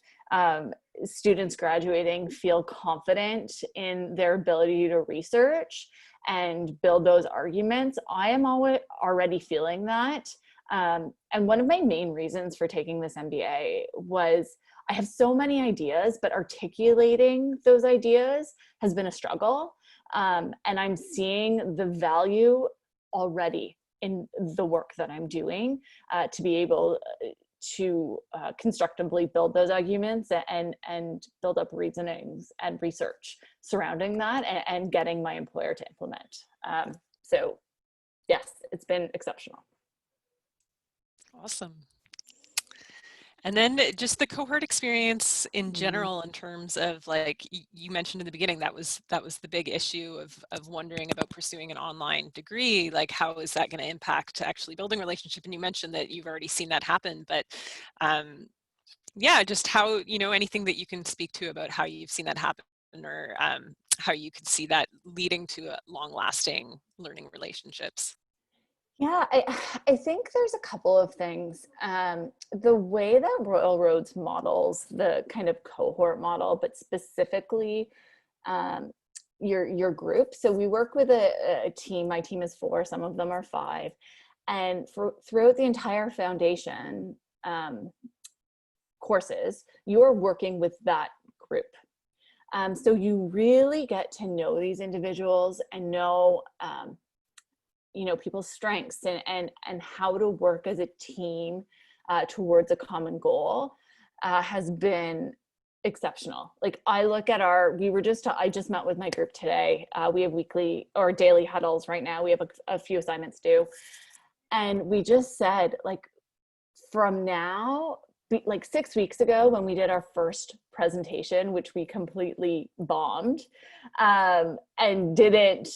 students graduating feel confident in their ability to research and build those arguments, I am already feeling that And one of my main reasons for taking this MBA was I have so many ideas, but articulating those ideas has been a struggle. And I'm seeing the value already in the work that I'm doing to be able to constructively build those arguments and build up reasonings and research surrounding that and getting my employer to implement. So yes, it's been exceptional. Awesome. And then just the cohort experience in general, in terms of, like you mentioned in the beginning, that was the big issue of wondering about pursuing an online degree. Like, how is that going to impact actually building a relationship? And you mentioned that you've already seen that happen, but yeah, just how, anything that you can speak to about how you've seen that happen, or how you could see that leading to long-lasting learning relationships. Yeah, I think there's a couple of things. The way that Royal Roads models the kind of cohort model, but specifically your group. So we work with a team. My team is 4, some of them are 5. And throughout the entire foundation courses, you're working with that group. So you really get to know these individuals and know people's strengths and how to work as a team towards a common goal has been exceptional. Like, I look at I just met with my group today. We have weekly or daily huddles right now. We have a few assignments due. And we just said, like, from now, like 6 weeks ago when we did our first presentation, which we completely bombed and it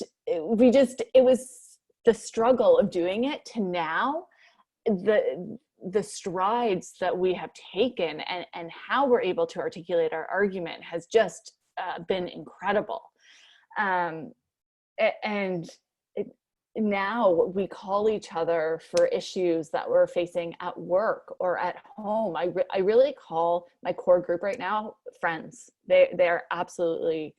was the struggle of doing it, to now the strides that we have taken and how we're able to articulate our argument has just been incredible. Now we call each other for issues that we're facing at work or at home. I really call my core group right now friends. They're absolutely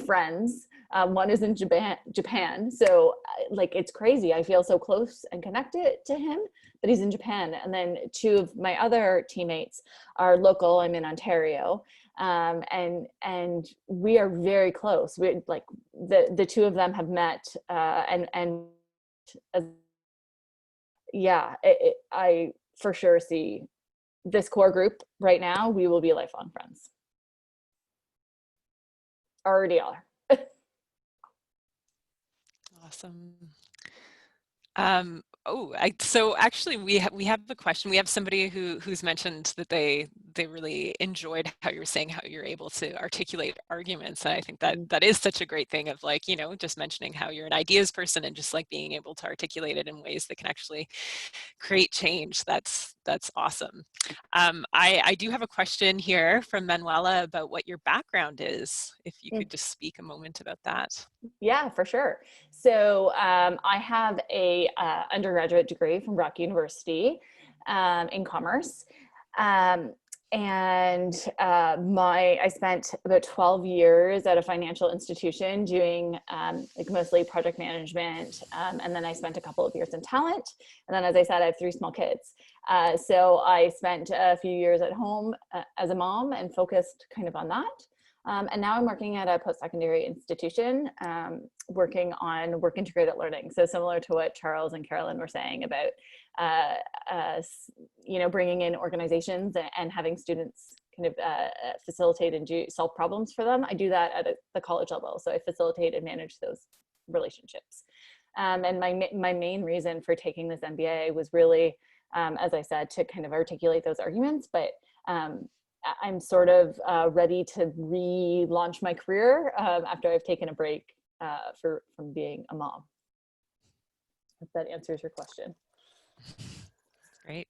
friends. One is in Japan. So like, it's crazy. I feel so close and connected to him, but he's in Japan. And then 2 of my other teammates are local. I'm in Ontario. And we are very close. We, like, the 2 of them have met, I for sure see this core group right now. We will be lifelong friends. Already are. Awesome. So actually we have a question. We have somebody who's mentioned that they really enjoyed how you were saying how you're able to articulate arguments. And I think that is such a great thing of, like, just mentioning how you're an ideas person and just like being able to articulate it in ways that can actually create change. That's awesome. I do have a question here from Manuela about what your background is. If you could just speak a moment about that. Yeah, for sure. So I have a undergraduate degree from Brock University in commerce. I spent about 12 years at a financial institution doing like mostly project management. And then I spent a couple of years in talent. And then, as I said, I have 3 small kids. So I spent a few years at home as a mom and focused kind of on that. And now I'm working at a post-secondary institution, working on work integrated learning. So similar to what Charles and Carolyn were saying about, bringing in organizations and having students kind of facilitate and solve problems for them. I do that at the college level. So I facilitate and manage those relationships. And my main reason for taking this MBA was really, as I said, to kind of articulate those arguments, but I'm sort of ready to relaunch my career after I've taken a break from being a mom. If that answers your question. Great.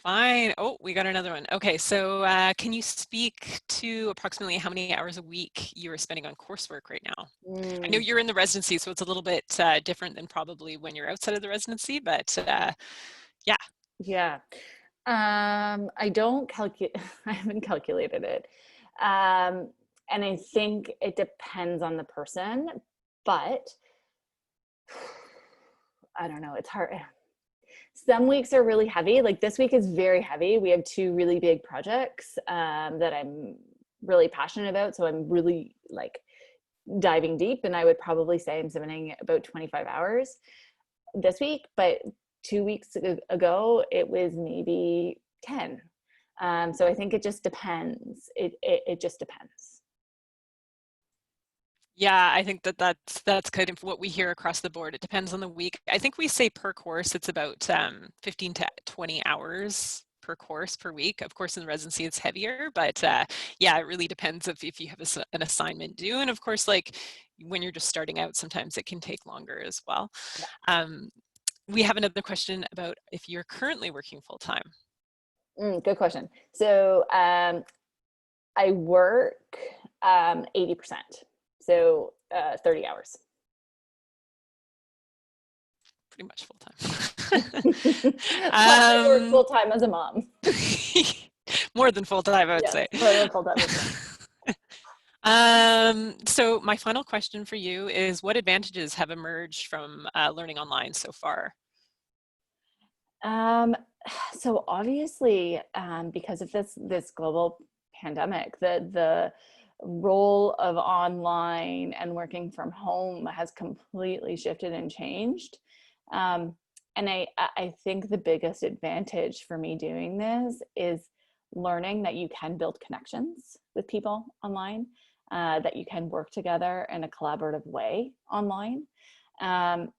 Fine. Oh, we got another one. Okay, so can you speak to approximately how many hours a week you are spending on coursework right now? I know you're in the residency, so it's a little bit different than probably when you're outside of the residency, but yeah. Yeah. I don't calculate, I haven't calculated it. And I think it depends on the person, but I don't know, it's hard. Some weeks are really heavy. Like this week is very heavy. We have 2 really big projects that I'm really passionate about. So I'm really like diving deep, and I would probably say I'm spending about 25 hours this week, but 2 weeks ago it was maybe 10. So I think it just depends. It just depends. Yeah, I think that's kind of what we hear across the board. It depends on the week. I think we say per course it's about 15 to 20 hours per course per week. Of course, in the residency it's heavier, but yeah, it really depends if you have an assignment due. And of course, like when you're just starting out, sometimes it can take longer as well. We have another question about if you're currently working full time. Good question. So I work 80%. So 30 hours. Pretty much full time. I work full time as a mom. More than full time, I would say. More than full time. So my final question for you is, what advantages have emerged from learning online so far? So obviously, because of this global pandemic, the role of online and working from home has completely shifted and changed. And I think the biggest advantage for me doing this is learning that you can build connections with people online, that you can work together in a collaborative way online, and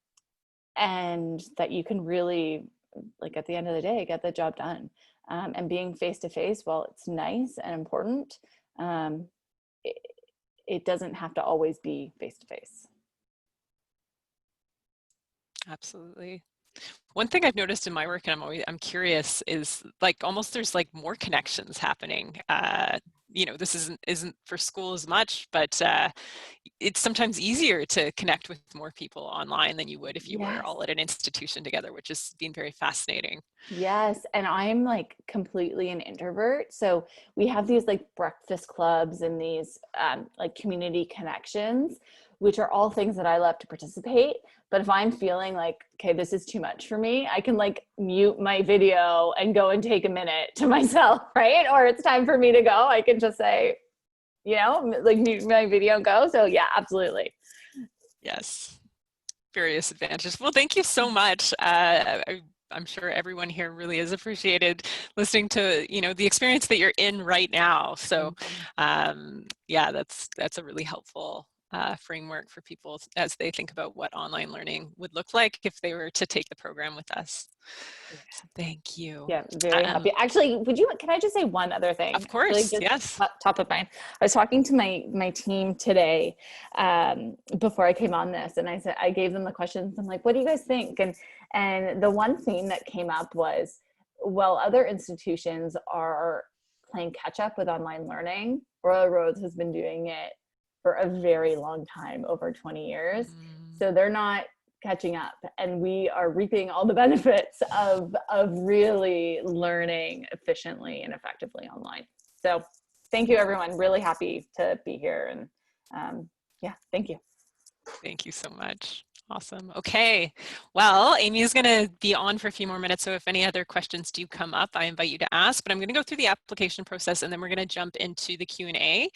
that you can really, like at the end of the day, get the job done. And being face-to-face, while it's nice and important, it doesn't have to always be face-to-face. Absolutely. One thing I've noticed in my work, and I'm curious, is like almost there's like more connections happening. You know, this isn't for school as much, but it's sometimes easier to connect with more people online than you would if you were all at an institution together, which has been very fascinating. Yes, and I'm like completely an introvert, so we have these like breakfast clubs and these like community connections, which are all things that I love to participate. But if I'm feeling like, okay, this is too much for me, I can like mute my video and go and take a minute to myself, right? Or it's time for me to go, I can just say, you know, like mute my video and go. So yeah, absolutely. Yes, various advantages. Well, thank you so much. I'm sure everyone here really has appreciated listening to, you know, the experience that you're in right now. So yeah, that's a really helpful framework for people as they think about what online learning would look like if they were to take the program with us. So thank you. Yeah, very happy. Actually, can I just say one other thing? Of course, yes. Top of mind. I was talking to my team today before I came on this, and I gave them the questions. I'm like, what do you guys think? And the one theme that came up was, well, other institutions are playing catch up with online learning. Royal Roads has been doing it for a very long time, over 20 years. So they're not catching up, and we are reaping all the benefits of really learning efficiently and effectively online. So thank you, everyone. Really happy to be here, and yeah, thank you. Thank you so much. Awesome. Okay. Well, Amy is going to be on for a few more minutes. So if any other questions do come up, I invite you to ask, but I'm going to go through the application process and then we're going to jump into the Q&A.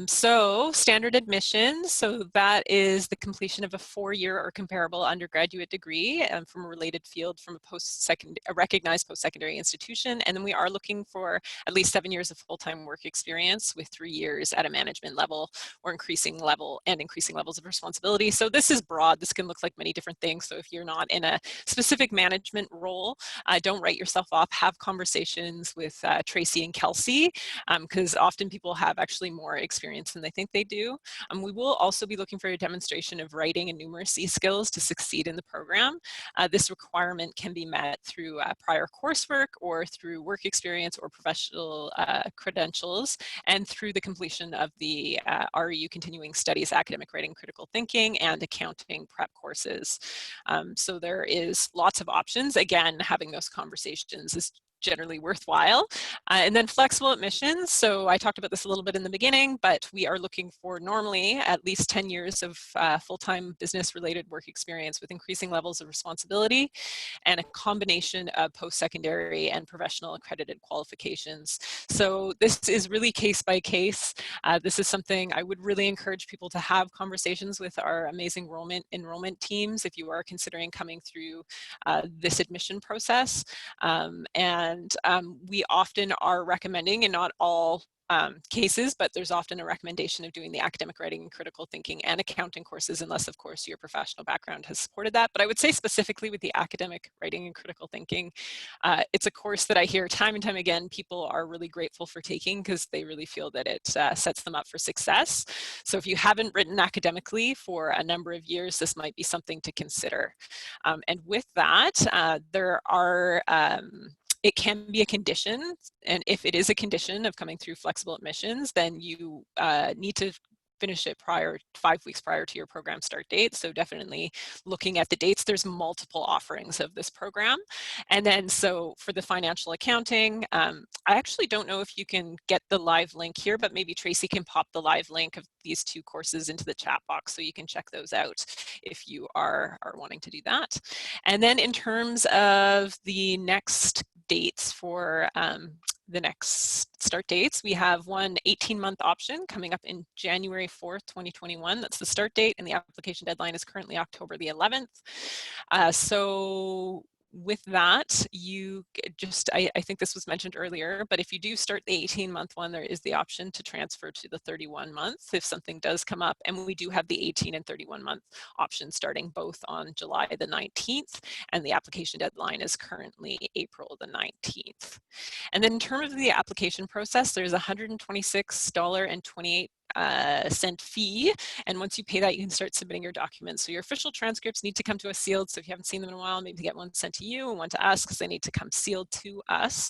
So standard admission. So that is the completion of a 4-year or comparable undergraduate degree from a related field from a recognized post-secondary institution. And then we are looking for at least 7 years of full-time work experience with 3 years at a management level or increasing levels of responsibility. So this is broad. This can look like many different things. So if you're not in a specific management role, don't write yourself off. Have conversations with Tracy and Kelsey, because often people have actually more experience than they think they do. We will also be looking for a demonstration of writing and numeracy skills to succeed in the program. This requirement can be met through prior coursework or through work experience or professional credentials, and through the completion of the REU Continuing Studies Academic Writing Critical Thinking and Accounting prep courses. So there is lots of options. Again, having those conversations is generally worthwhile. And then flexible admissions. So I talked about this a little bit in the beginning, but we are looking for normally at least 10 years of full-time business-related work experience with increasing levels of responsibility and a combination of post-secondary and professional accredited qualifications. So this is really case by case. This is something I would really encourage people to have conversations with our amazing enrollment teams if you are considering coming through this admission process. We often are recommending, in not all cases, but there's often a recommendation of doing the academic writing and critical thinking and accounting courses, unless of course your professional background has supported that. But I would say specifically with the academic writing and critical thinking, it's a course that I hear time and time again people are really grateful for taking because they really feel that it sets them up for success. So if you haven't written academically for a number of years, this might be something to consider. And with that, there are it can be a condition, and if it is a condition of coming through flexible admissions, then you need to finish it 5 weeks prior to your program start date. So definitely looking at the dates, there's multiple offerings of this program. And then so for the financial accounting, I actually don't know if you can get the live link here, but maybe Tracy can pop the live link of these 2 courses into the chat box so you can check those out if you are wanting to do that. And then in terms of the next dates for the next start dates, we have one 18-month option coming up in January 4th, 2021. That's the start date, and the application deadline is currently October the 11th. So with that, you just, I think this was mentioned earlier, but if you do start the 18-month one, there is the option to transfer to the 31-month if something does come up. And we do have the 18 and 31-month options starting both on July the 19th, and the application deadline is currently April the 19th. And then in terms of the application process, there's $126.28 fee, and once you pay that, you can start submitting your documents. So your official transcripts need to come to us sealed, so if you haven't seen them in a while, maybe get one sent to you and one to us, because they need to come sealed to us.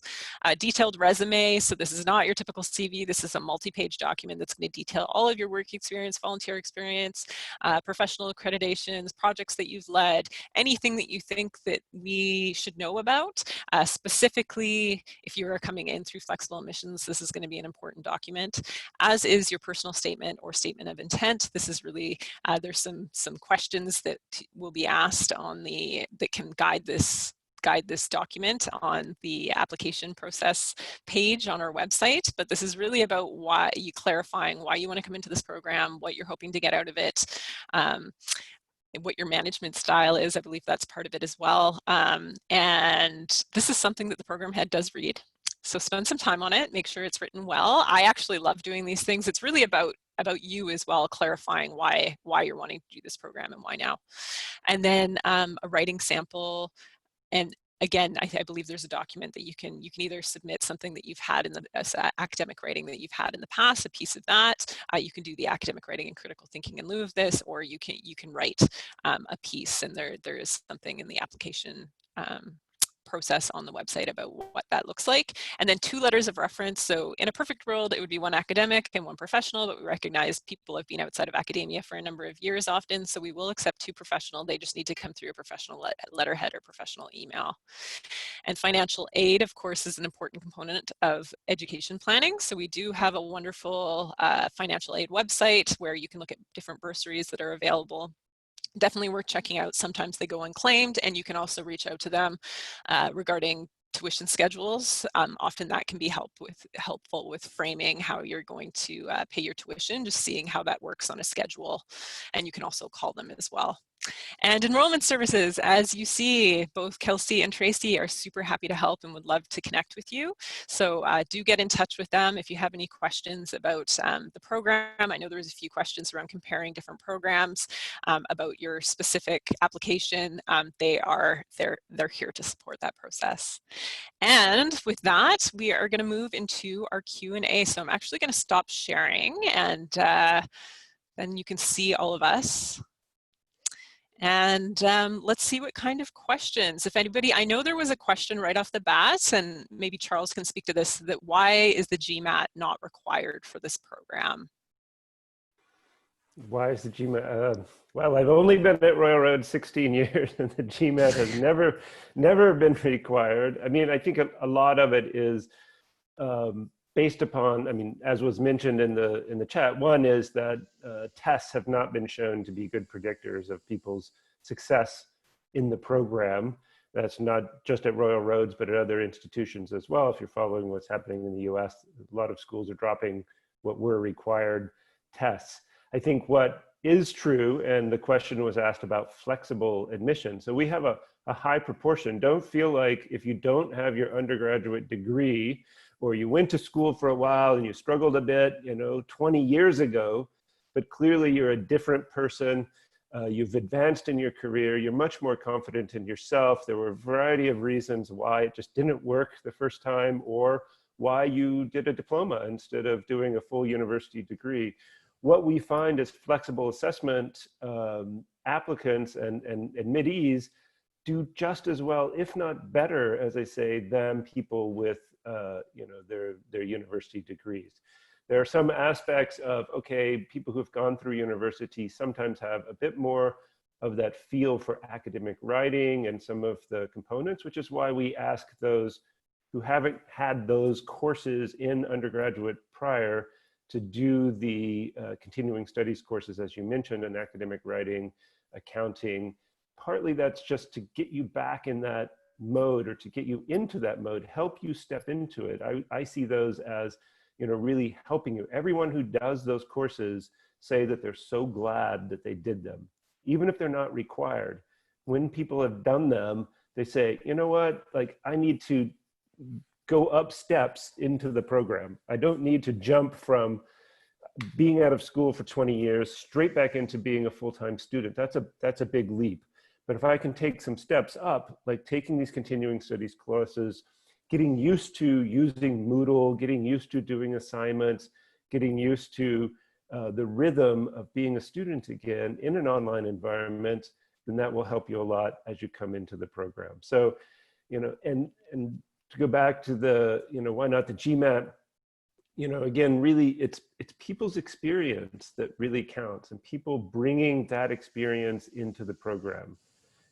Detailed resume, so this is not your typical CV, this is a multi-page document that's going to detail all of your work experience, volunteer experience, professional accreditations, projects that you've led, anything that you think that we should know about. Specifically, if you are coming in through flexible admissions, this is going to be an important document, as is your personal statement or statement of intent. This is really, there's some questions that will be asked on that can guide this document on the application process page on our website. But this is really about clarifying why you want to come into this program, what you're hoping to get out of it, what your management style is. I believe that's part of it as well. And this is something that the program head does read. So spend some time on it, make sure it's written well. I actually love doing these things. It's really about you as well, clarifying why you're wanting to do this program and why now. And then a writing sample. And again, I believe there's a document that you can either submit something that you've had in the academic writing that you've had in the past, a piece of that. You can do the academic writing and critical thinking in lieu of this, or you can write a piece, and there is something in the application process on the website about what that looks like. And then 2 letters of reference. So in a perfect world, it would be one academic and one professional, but we recognize people have been outside of academia for a number of years often, so we will accept 2 professional. They just need to come through a professional letterhead or professional email. And financial aid, of course, is an important component of education planning. So we do have a wonderful financial aid website where you can look at different bursaries that are available. Definitely worth checking out. Sometimes they go unclaimed, and you can also reach out to them regarding tuition schedules. Often that can be helpful with framing how you're going to pay your tuition, just seeing how that works on a schedule. And you can also call them as well. And enrollment services, as you see, both Kelsey and Tracy are super happy to help and would love to connect with you. So do get in touch with them if you have any questions about the program. I know there was a few questions around comparing different programs, about your specific application. They're here to support that process. And with that, we are going to move into our Q&A. So I'm actually going to stop sharing, and then you can see all of us. And let's see what kind of questions, if anybody, I know there was a question right off the bat, and maybe Charles can speak to this, that why is the GMAT not required for this program? Why is the GMAT? Well, I've only been at Royal Road 16 years, and the GMAT has never been required. I mean, I think a lot of it is based upon, I mean, as was mentioned in the chat. One is that tests have not been shown to be good predictors of people's success in the program. That's not just at Royal Roads, but at other institutions as well. If you're following what's happening in the US, a lot of schools are dropping what were required tests. I think what is true, and the question was asked about flexible admission. So we have a high proportion. Don't feel like if you don't have your undergraduate degree, or you went to school for a while and you struggled a bit, 20 years ago, but clearly you're a different person. You've advanced in your career. You're much more confident in yourself. There were a variety of reasons why it just didn't work the first time, or why you did a diploma instead of doing a full university degree. What we find is flexible assessment applicants and admittees do just as well, if not better, as I say, than people with their university degrees. There are some aspects of, okay, people who've gone through university sometimes have a bit more of that feel for academic writing and some of the components, which is why we ask those who haven't had those courses in undergraduate prior to do the continuing studies courses, as you mentioned, in academic writing, accounting. Partly that's just to get you back in that mode, or to get you into that mode, help you step into it. I see those as, really helping you. Everyone who does those courses say that they're so glad that they did them, even if they're not required. When people have done them, they say, you know what, like, I need to go up steps into the program. I don't need to jump from being out of school for 20 years straight back into being a full-time student. That's a big leap. But if I can take some steps up, like taking these continuing studies courses, getting used to using Moodle, getting used to doing assignments, getting used to the rhythm of being a student again in an online environment, then that will help you a lot as you come into the program. So, and to go back to the, why not the GMAT? Again, really, it's people's experience that really counts, and people bringing that experience into the program.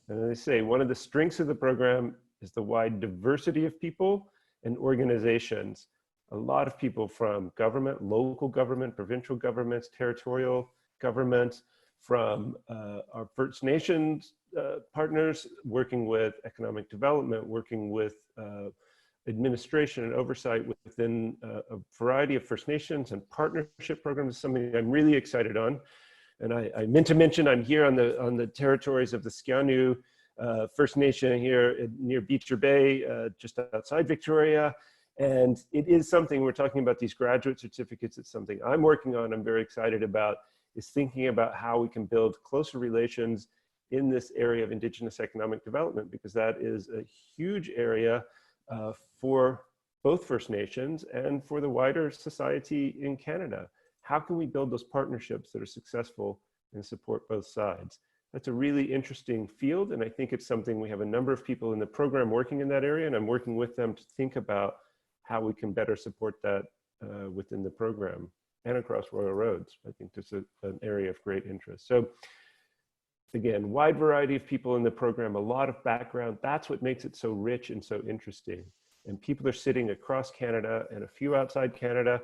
And as I say, one of the strengths of the program is the wide diversity of people and organizations. A lot of people from government, local government, provincial governments, territorial governments, from our First Nations partners, working with economic development, working with administration and oversight within a variety of First Nations, and partnership programs is something I'm really excited on. And I meant to mention I'm here on the territories of the Skianu First Nation here near Beecher Bay, just outside Victoria. And it is something, we're talking about these graduate certificates, it's something I'm working on, I'm very excited about, is thinking about how we can build closer relations in this area of Indigenous economic development, because that is a huge area for both First Nations and for the wider society in Canada. How can we build those partnerships that are successful and support both sides? That's a really interesting field, and I think it's something we have a number of people in the program working in that area, and I'm working with them to think about how we can better support that within the program and across Royal Roads. I think this is an area of great interest. So again, wide variety of people in the program, a lot of background. That's what makes it so rich and so interesting. And people are sitting across Canada and a few outside Canada,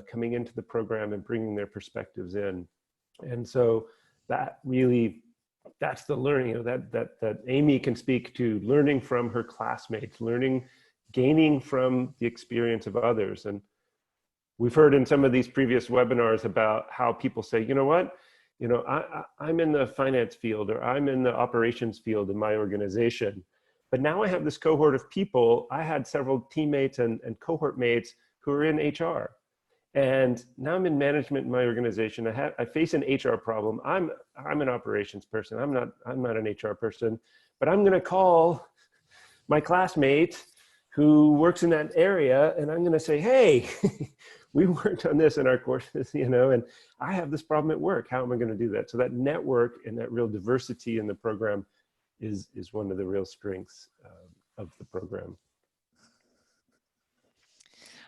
coming into the program and bringing their perspectives in. And so that really, that's the learning, that Amy can speak to, learning from her classmates, gaining from the experience of others. And we've heard in some of these previous webinars about how people say, you know what, I'm in the finance field, or I'm in the operations field in my organization, but now I have this cohort of people. I had several teammates and cohort mates who are in HR. And now I'm in management in my organization. I face an HR problem. I'm an operations person. I'm not an HR person, but I'm going to call my classmate who works in that area, and I'm going to say, hey, we worked on this in our courses, and I have this problem at work. How am I going to do that? So that network and that real diversity in the program is one of the real strengths of the program.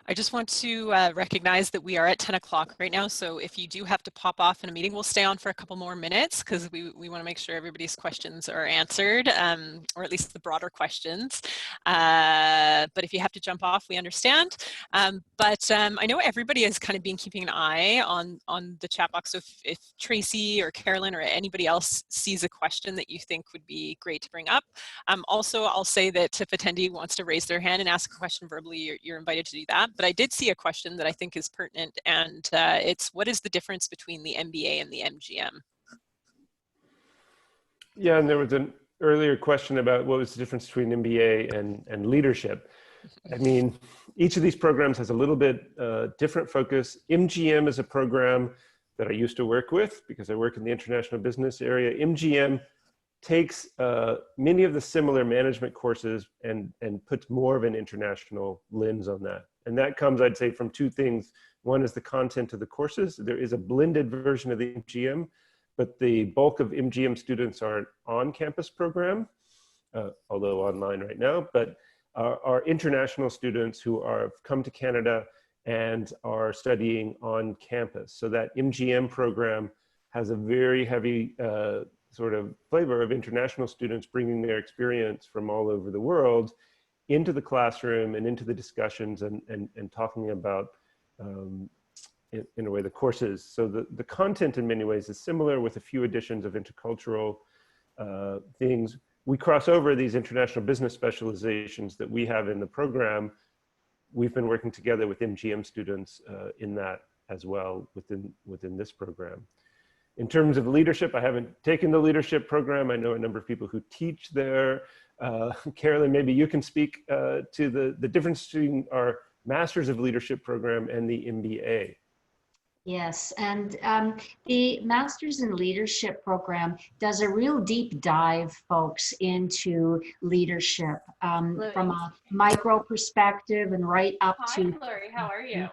I just want to recognize that we are at 10 o'clock right now, so if you do have to pop off in a meeting, we'll stay on for a couple more minutes because we want to make sure everybody's questions are answered, or at least the broader questions. But if you have to jump off, we understand. But I know everybody has kind of been keeping an eye on the chat box, so if Tracy or Carolyn or anybody else sees a question that you think would be great to bring up. Also, I'll say that if attendee wants to raise their hand and ask a question verbally, you're invited to do that. But I did see a question that I think is pertinent, and it's, what is the difference between the MBA and the MGM? Yeah, and there was an earlier question about what was the difference between MBA and leadership. I mean, each of these programs has a little bit different focus. MGM is a program that I used to work with because I work in the international business area. MGM takes many of the similar management courses and puts more of an international lens on that. And that comes, I'd say, from two things. One is the content of the courses. There is a blended version of the MGM, but the bulk of MGM students are an on-campus program, although online right now, but are international students who have come to Canada and are studying on campus. So that MGM program has a very heavy sort of flavor of international students bringing their experience from all over the world into the classroom and into the discussions and talking about, in a way, the courses. So the content in many ways is similar with a few additions of intercultural things. We cross over these international business specializations that we have in the program. We've been working together with MGM students in that as well within this program. In terms of leadership, I haven't taken the leadership program. I know a number of people who teach there. Carolyn, maybe you can speak to the difference between our Masters of Leadership program and the MBA. Yes, and the Masters in Leadership program does a real deep dive, folks, into leadership from a micro perspective and right up to... Hi, Lori, how are you?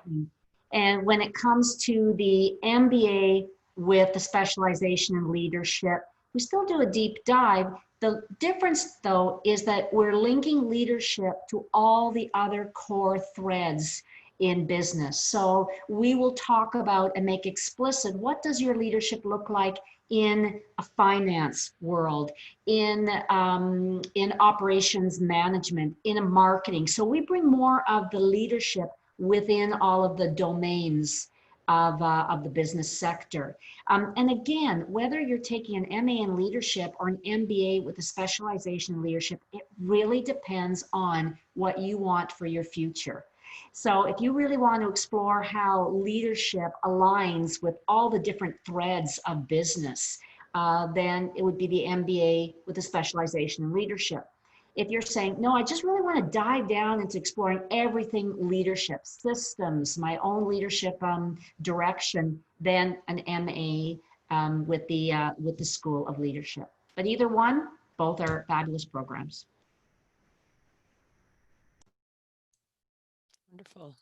And when it comes to the MBA with the specialization in leadership, we still do a deep dive. The difference, though, is that we're linking leadership to all the other core threads in business. So we will talk about and make explicit, what does your leadership look like in a finance world, in operations management, in a marketing. So we bring more of the leadership within all of the domains of the business sector. And again, whether you're taking an MA in leadership or an MBA with a specialization in leadership, it really depends on what you want for your future. So if you really want to explore how leadership aligns with all the different threads of business, then it would be the MBA with a specialization in leadership. If you're saying, no, I just really want to dive down into exploring everything leadership, systems, my own leadership direction, then an MA with the School of Leadership. But either one, both are fabulous programs. Wonderful.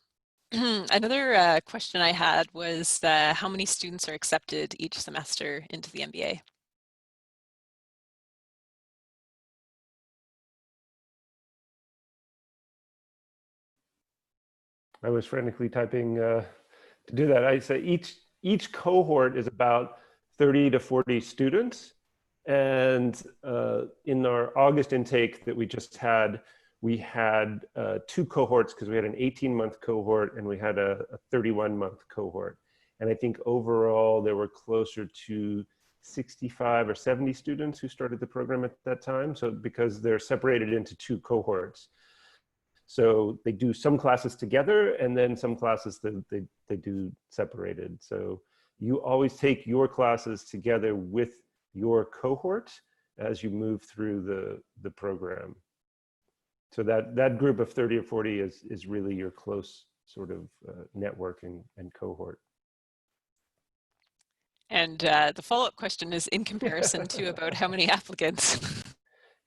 Another question I had was how many students are accepted each semester into the MBA? I was frantically typing to do that. I say each cohort is about 30 to 40 students. And in our August intake that we just had, we had two cohorts because we had an 18-month cohort and we had a 31-month cohort. And I think overall there were closer to 65 or 70 students who started the program at that time. So because they're separated into two cohorts. So they do some classes together and then some classes they do separated. So you always take your classes together with your cohort as you move through the program. So that group of 30 or 40 is really your close sort of network and cohort. And the follow-up question is in comparison to about how many applicants?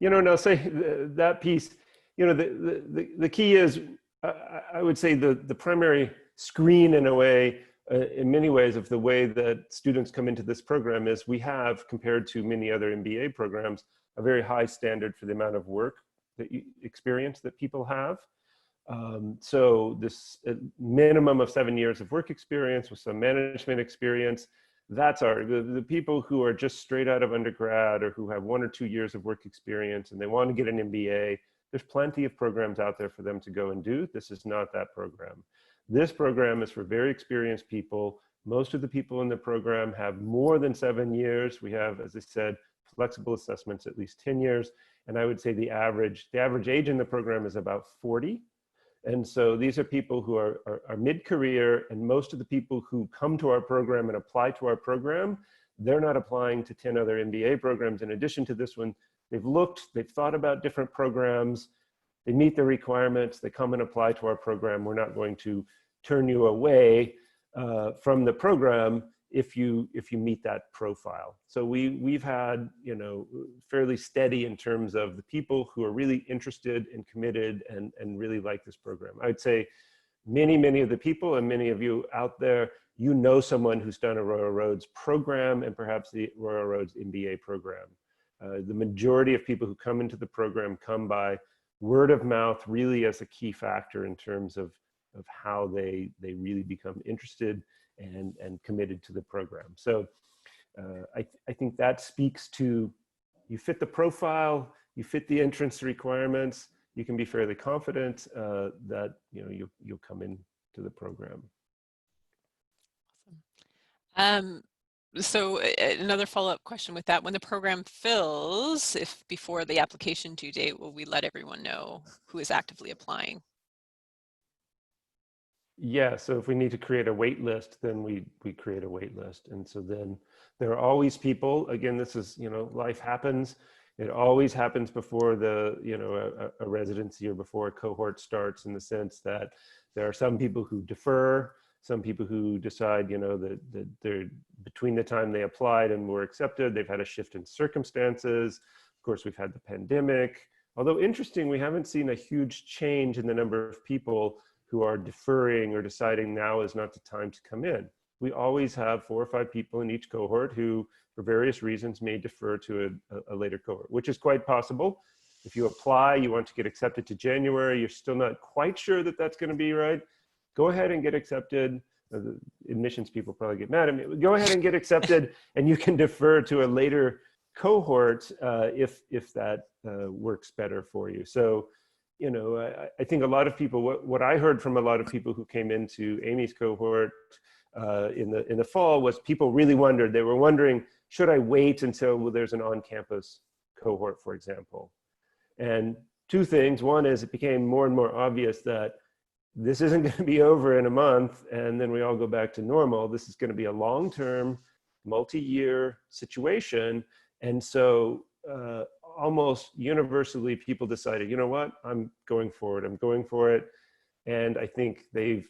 You know, now say that piece, you know, the key is, I would say the primary screen in a way, in many ways of the way that students come into this program is we have, compared to many other MBA programs, a very high standard for the amount of work that experience that people have. So this minimum of 7 years of work experience with some management experience, that's the people who are just straight out of undergrad or who have 1 or 2 years of work experience and they want to get an MBA. There's plenty of programs out there for them to go and do. This is not that program. This program is for very experienced people. Most of the people in the program have more than 7 years. We have, as I said, flexible assessments, at least 10 years. And I would say the average age in the program is about 40. And so these are people who are mid-career, and most of the people who come to our program and apply to our program, they're not applying to 10 other MBA programs in addition to this one. They've thought about different programs, they meet the requirements, they come and apply to our program. We're not going to turn you away from the program if you meet that profile. So we've had, you know, fairly steady in terms of the people who are really interested and committed and really like this program. I'd say many of the people and many of you out there, you know someone who's done a Royal Roads program and perhaps the Royal Roads MBA program. The majority of people who come into the program come by word of mouth, really as a key factor in terms of how they really become interested and committed to the program. So I think that speaks to, you fit the profile, you fit the entrance requirements, you can be fairly confident that, you know, you'll come into the program. Awesome. So another follow-up question with that, when the program fills, if before the application due date, will we let everyone know who is actively applying? Yeah, so if we need to create a wait list, then we create a wait list. And so then there are always people, again, this is, you know, life happens. It always happens before the, you know, a residency or before a cohort starts, in the sense that there are some people who defer, some people who decide, you know, that they're between the time they applied and were accepted, they've had a shift in circumstances. Of course, we've had the pandemic. Although interesting, we haven't seen a huge change in the number of people who are deferring or deciding now is not the time to come in. We always have 4 or 5 people in each cohort who, for various reasons, may defer to a later cohort, which is quite possible. If you apply, you want to get accepted to January, you're still not quite sure that that's going to be right, go ahead and get accepted. The admissions people probably get mad at me. Go ahead and get accepted, and you can defer to a later cohort if that works better for you. So, you know, I think a lot of people, what I heard from a lot of people who came into Amy's cohort in the fall was people really wondered. They were wondering, should I wait until there's an on-campus cohort, for example? And 2 things. One is it became more and more obvious that this isn't going to be over in a month and then we all go back to normal. This is going to be a long-term, multi-year situation. And so almost universally people decided, you know what, I'm going for it. I'm going for it. And I think the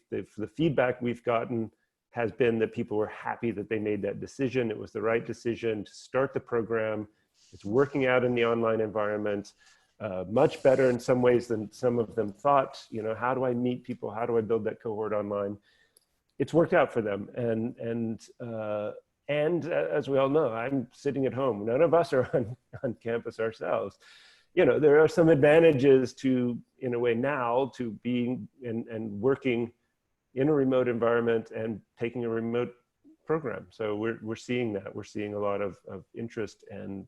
feedback we've gotten has been that people were happy that they made that decision. It was the right decision to start the program. It's working out in the online environment. Much better in some ways than some of them thought. You know, how do I meet people? How do I build that cohort online? It's worked out for them. And as we all know, I'm sitting at home. None of us are on campus ourselves. You know, there are some advantages to, in a way now, to being and working in a remote environment and taking a remote program. So we're seeing that. We're seeing a lot of interest and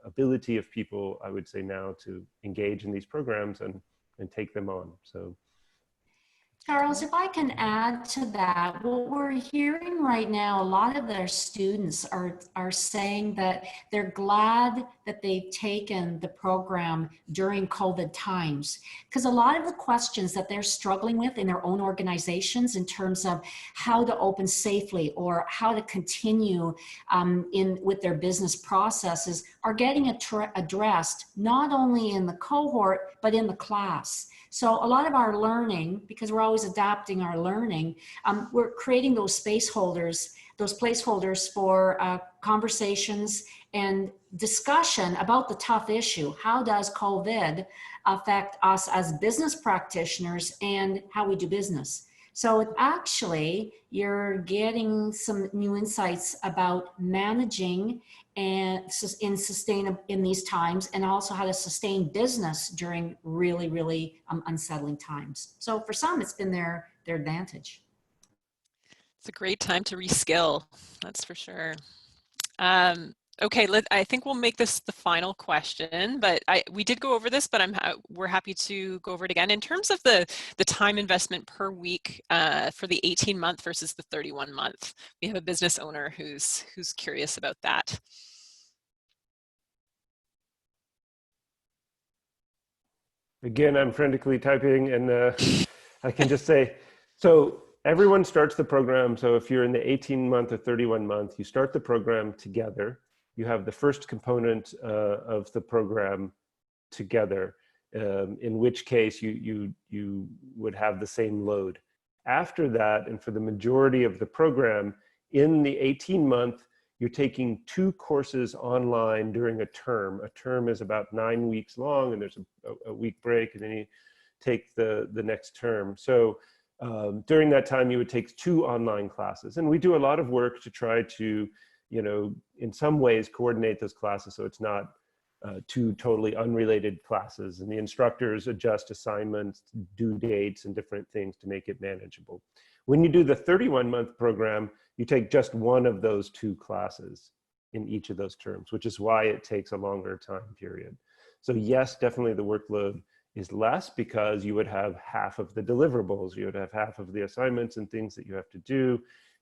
ability of people, I would say now, to engage in these programs and take them on. So, Charles, if I can add to that, what we're hearing right now, a lot of their students are saying that they're glad that they've taken the program during COVID times, because a lot of the questions that they're struggling with in their own organizations in terms of how to open safely or how to continue with their business processes are getting addressed not only in the cohort, but in the class. So a lot of our learning, because we're always adapting our learning, we're creating those placeholders for conversations and discussion about the tough issue. How does COVID affect us as business practitioners and how we do business? So actually, you're getting some new insights about managing and in these times, and also how to sustain business during really, really unsettling times. So for some, it's been their advantage. It's a great time to reskill, that's for sure. Okay, I think we'll make this the final question, but we did go over this, but we're happy to go over it again. In terms of the time investment per week for the 18-month versus the 31-month, we have a business owner who's curious about that. Again, I'm frantically typing, and I can just say, so everyone starts the program. So if you're in the 18-month or 31-month, you start the program together. You have the first component of the program together, in which case you would have the same load. After that, and for the majority of the program, in the 18-month, you're taking 2 courses online during a term. A term is about 9 weeks long, and there's a week break, and then you take the next term. So during that time, you would take 2 online classes. And we do a lot of work to try to, in some ways coordinate those classes so it's not 2 totally unrelated classes, and the instructors adjust assignments, due dates, and different things to make it manageable. When you do the 31-month program, you take just one of those 2 classes in each of those terms, which is why it takes a longer time period. So yes, definitely the workload is less because you would have half of the deliverables, you would have half of the assignments and things that you have to do.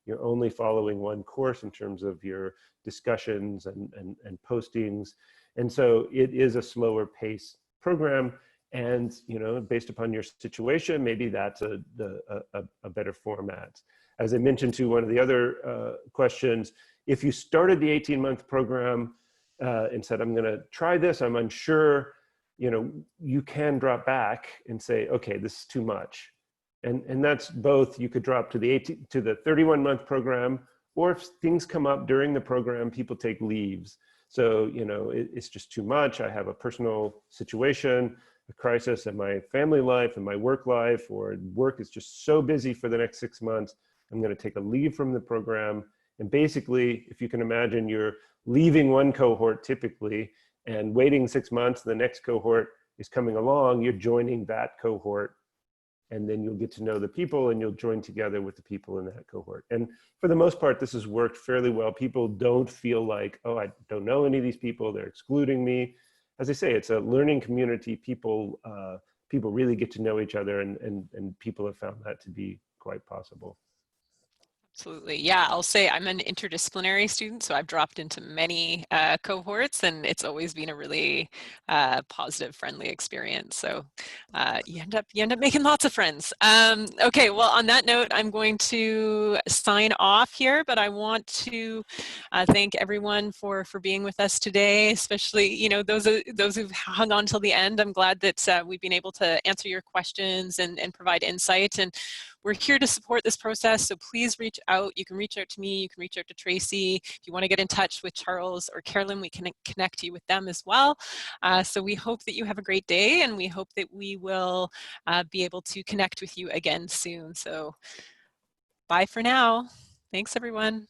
You're only following one course in terms of your discussions and postings. And so it is a slower pace program. And, based upon your situation, maybe that's a better format. As I mentioned to one of the other questions, if you started the 18-month program and said, I'm going to try this, I'm unsure, you can drop back and say, okay, this is too much. And that's both. You could drop to the 31-month program, or if things come up during the program, people take leaves. So, it's just too much. I have a personal situation, a crisis in my family life and my work life, or work is just so busy for the next 6 months, I'm going to take a leave from the program. And basically, if you can imagine, you're leaving one cohort typically and waiting 6 months, the next cohort is coming along, you're joining that cohort, and then you'll get to know the people and you'll join together with the people in that cohort. And for the most part, this has worked fairly well. People don't feel like, oh, I don't know any of these people, they're excluding me. As I say, it's a learning community. People really get to know each other, and people have found that to be quite possible. Absolutely. Yeah, I'll say I'm an interdisciplinary student, so I've dropped into many cohorts, and it's always been a really positive, friendly experience. So you end up making lots of friends. Okay, well, on that note, I'm going to sign off here, but I want to thank everyone for being with us today, especially those who've hung on till the end. I'm glad that we've been able to answer your questions and provide insight. And we're here to support this process, so please reach out. You can reach out to me, you can reach out to Tracy. If you want to get in touch with Charles or Carolyn, we can connect you with them as well. So we hope that you have a great day, and we hope that we will be able to connect with you again soon. So bye for now. Thanks, everyone.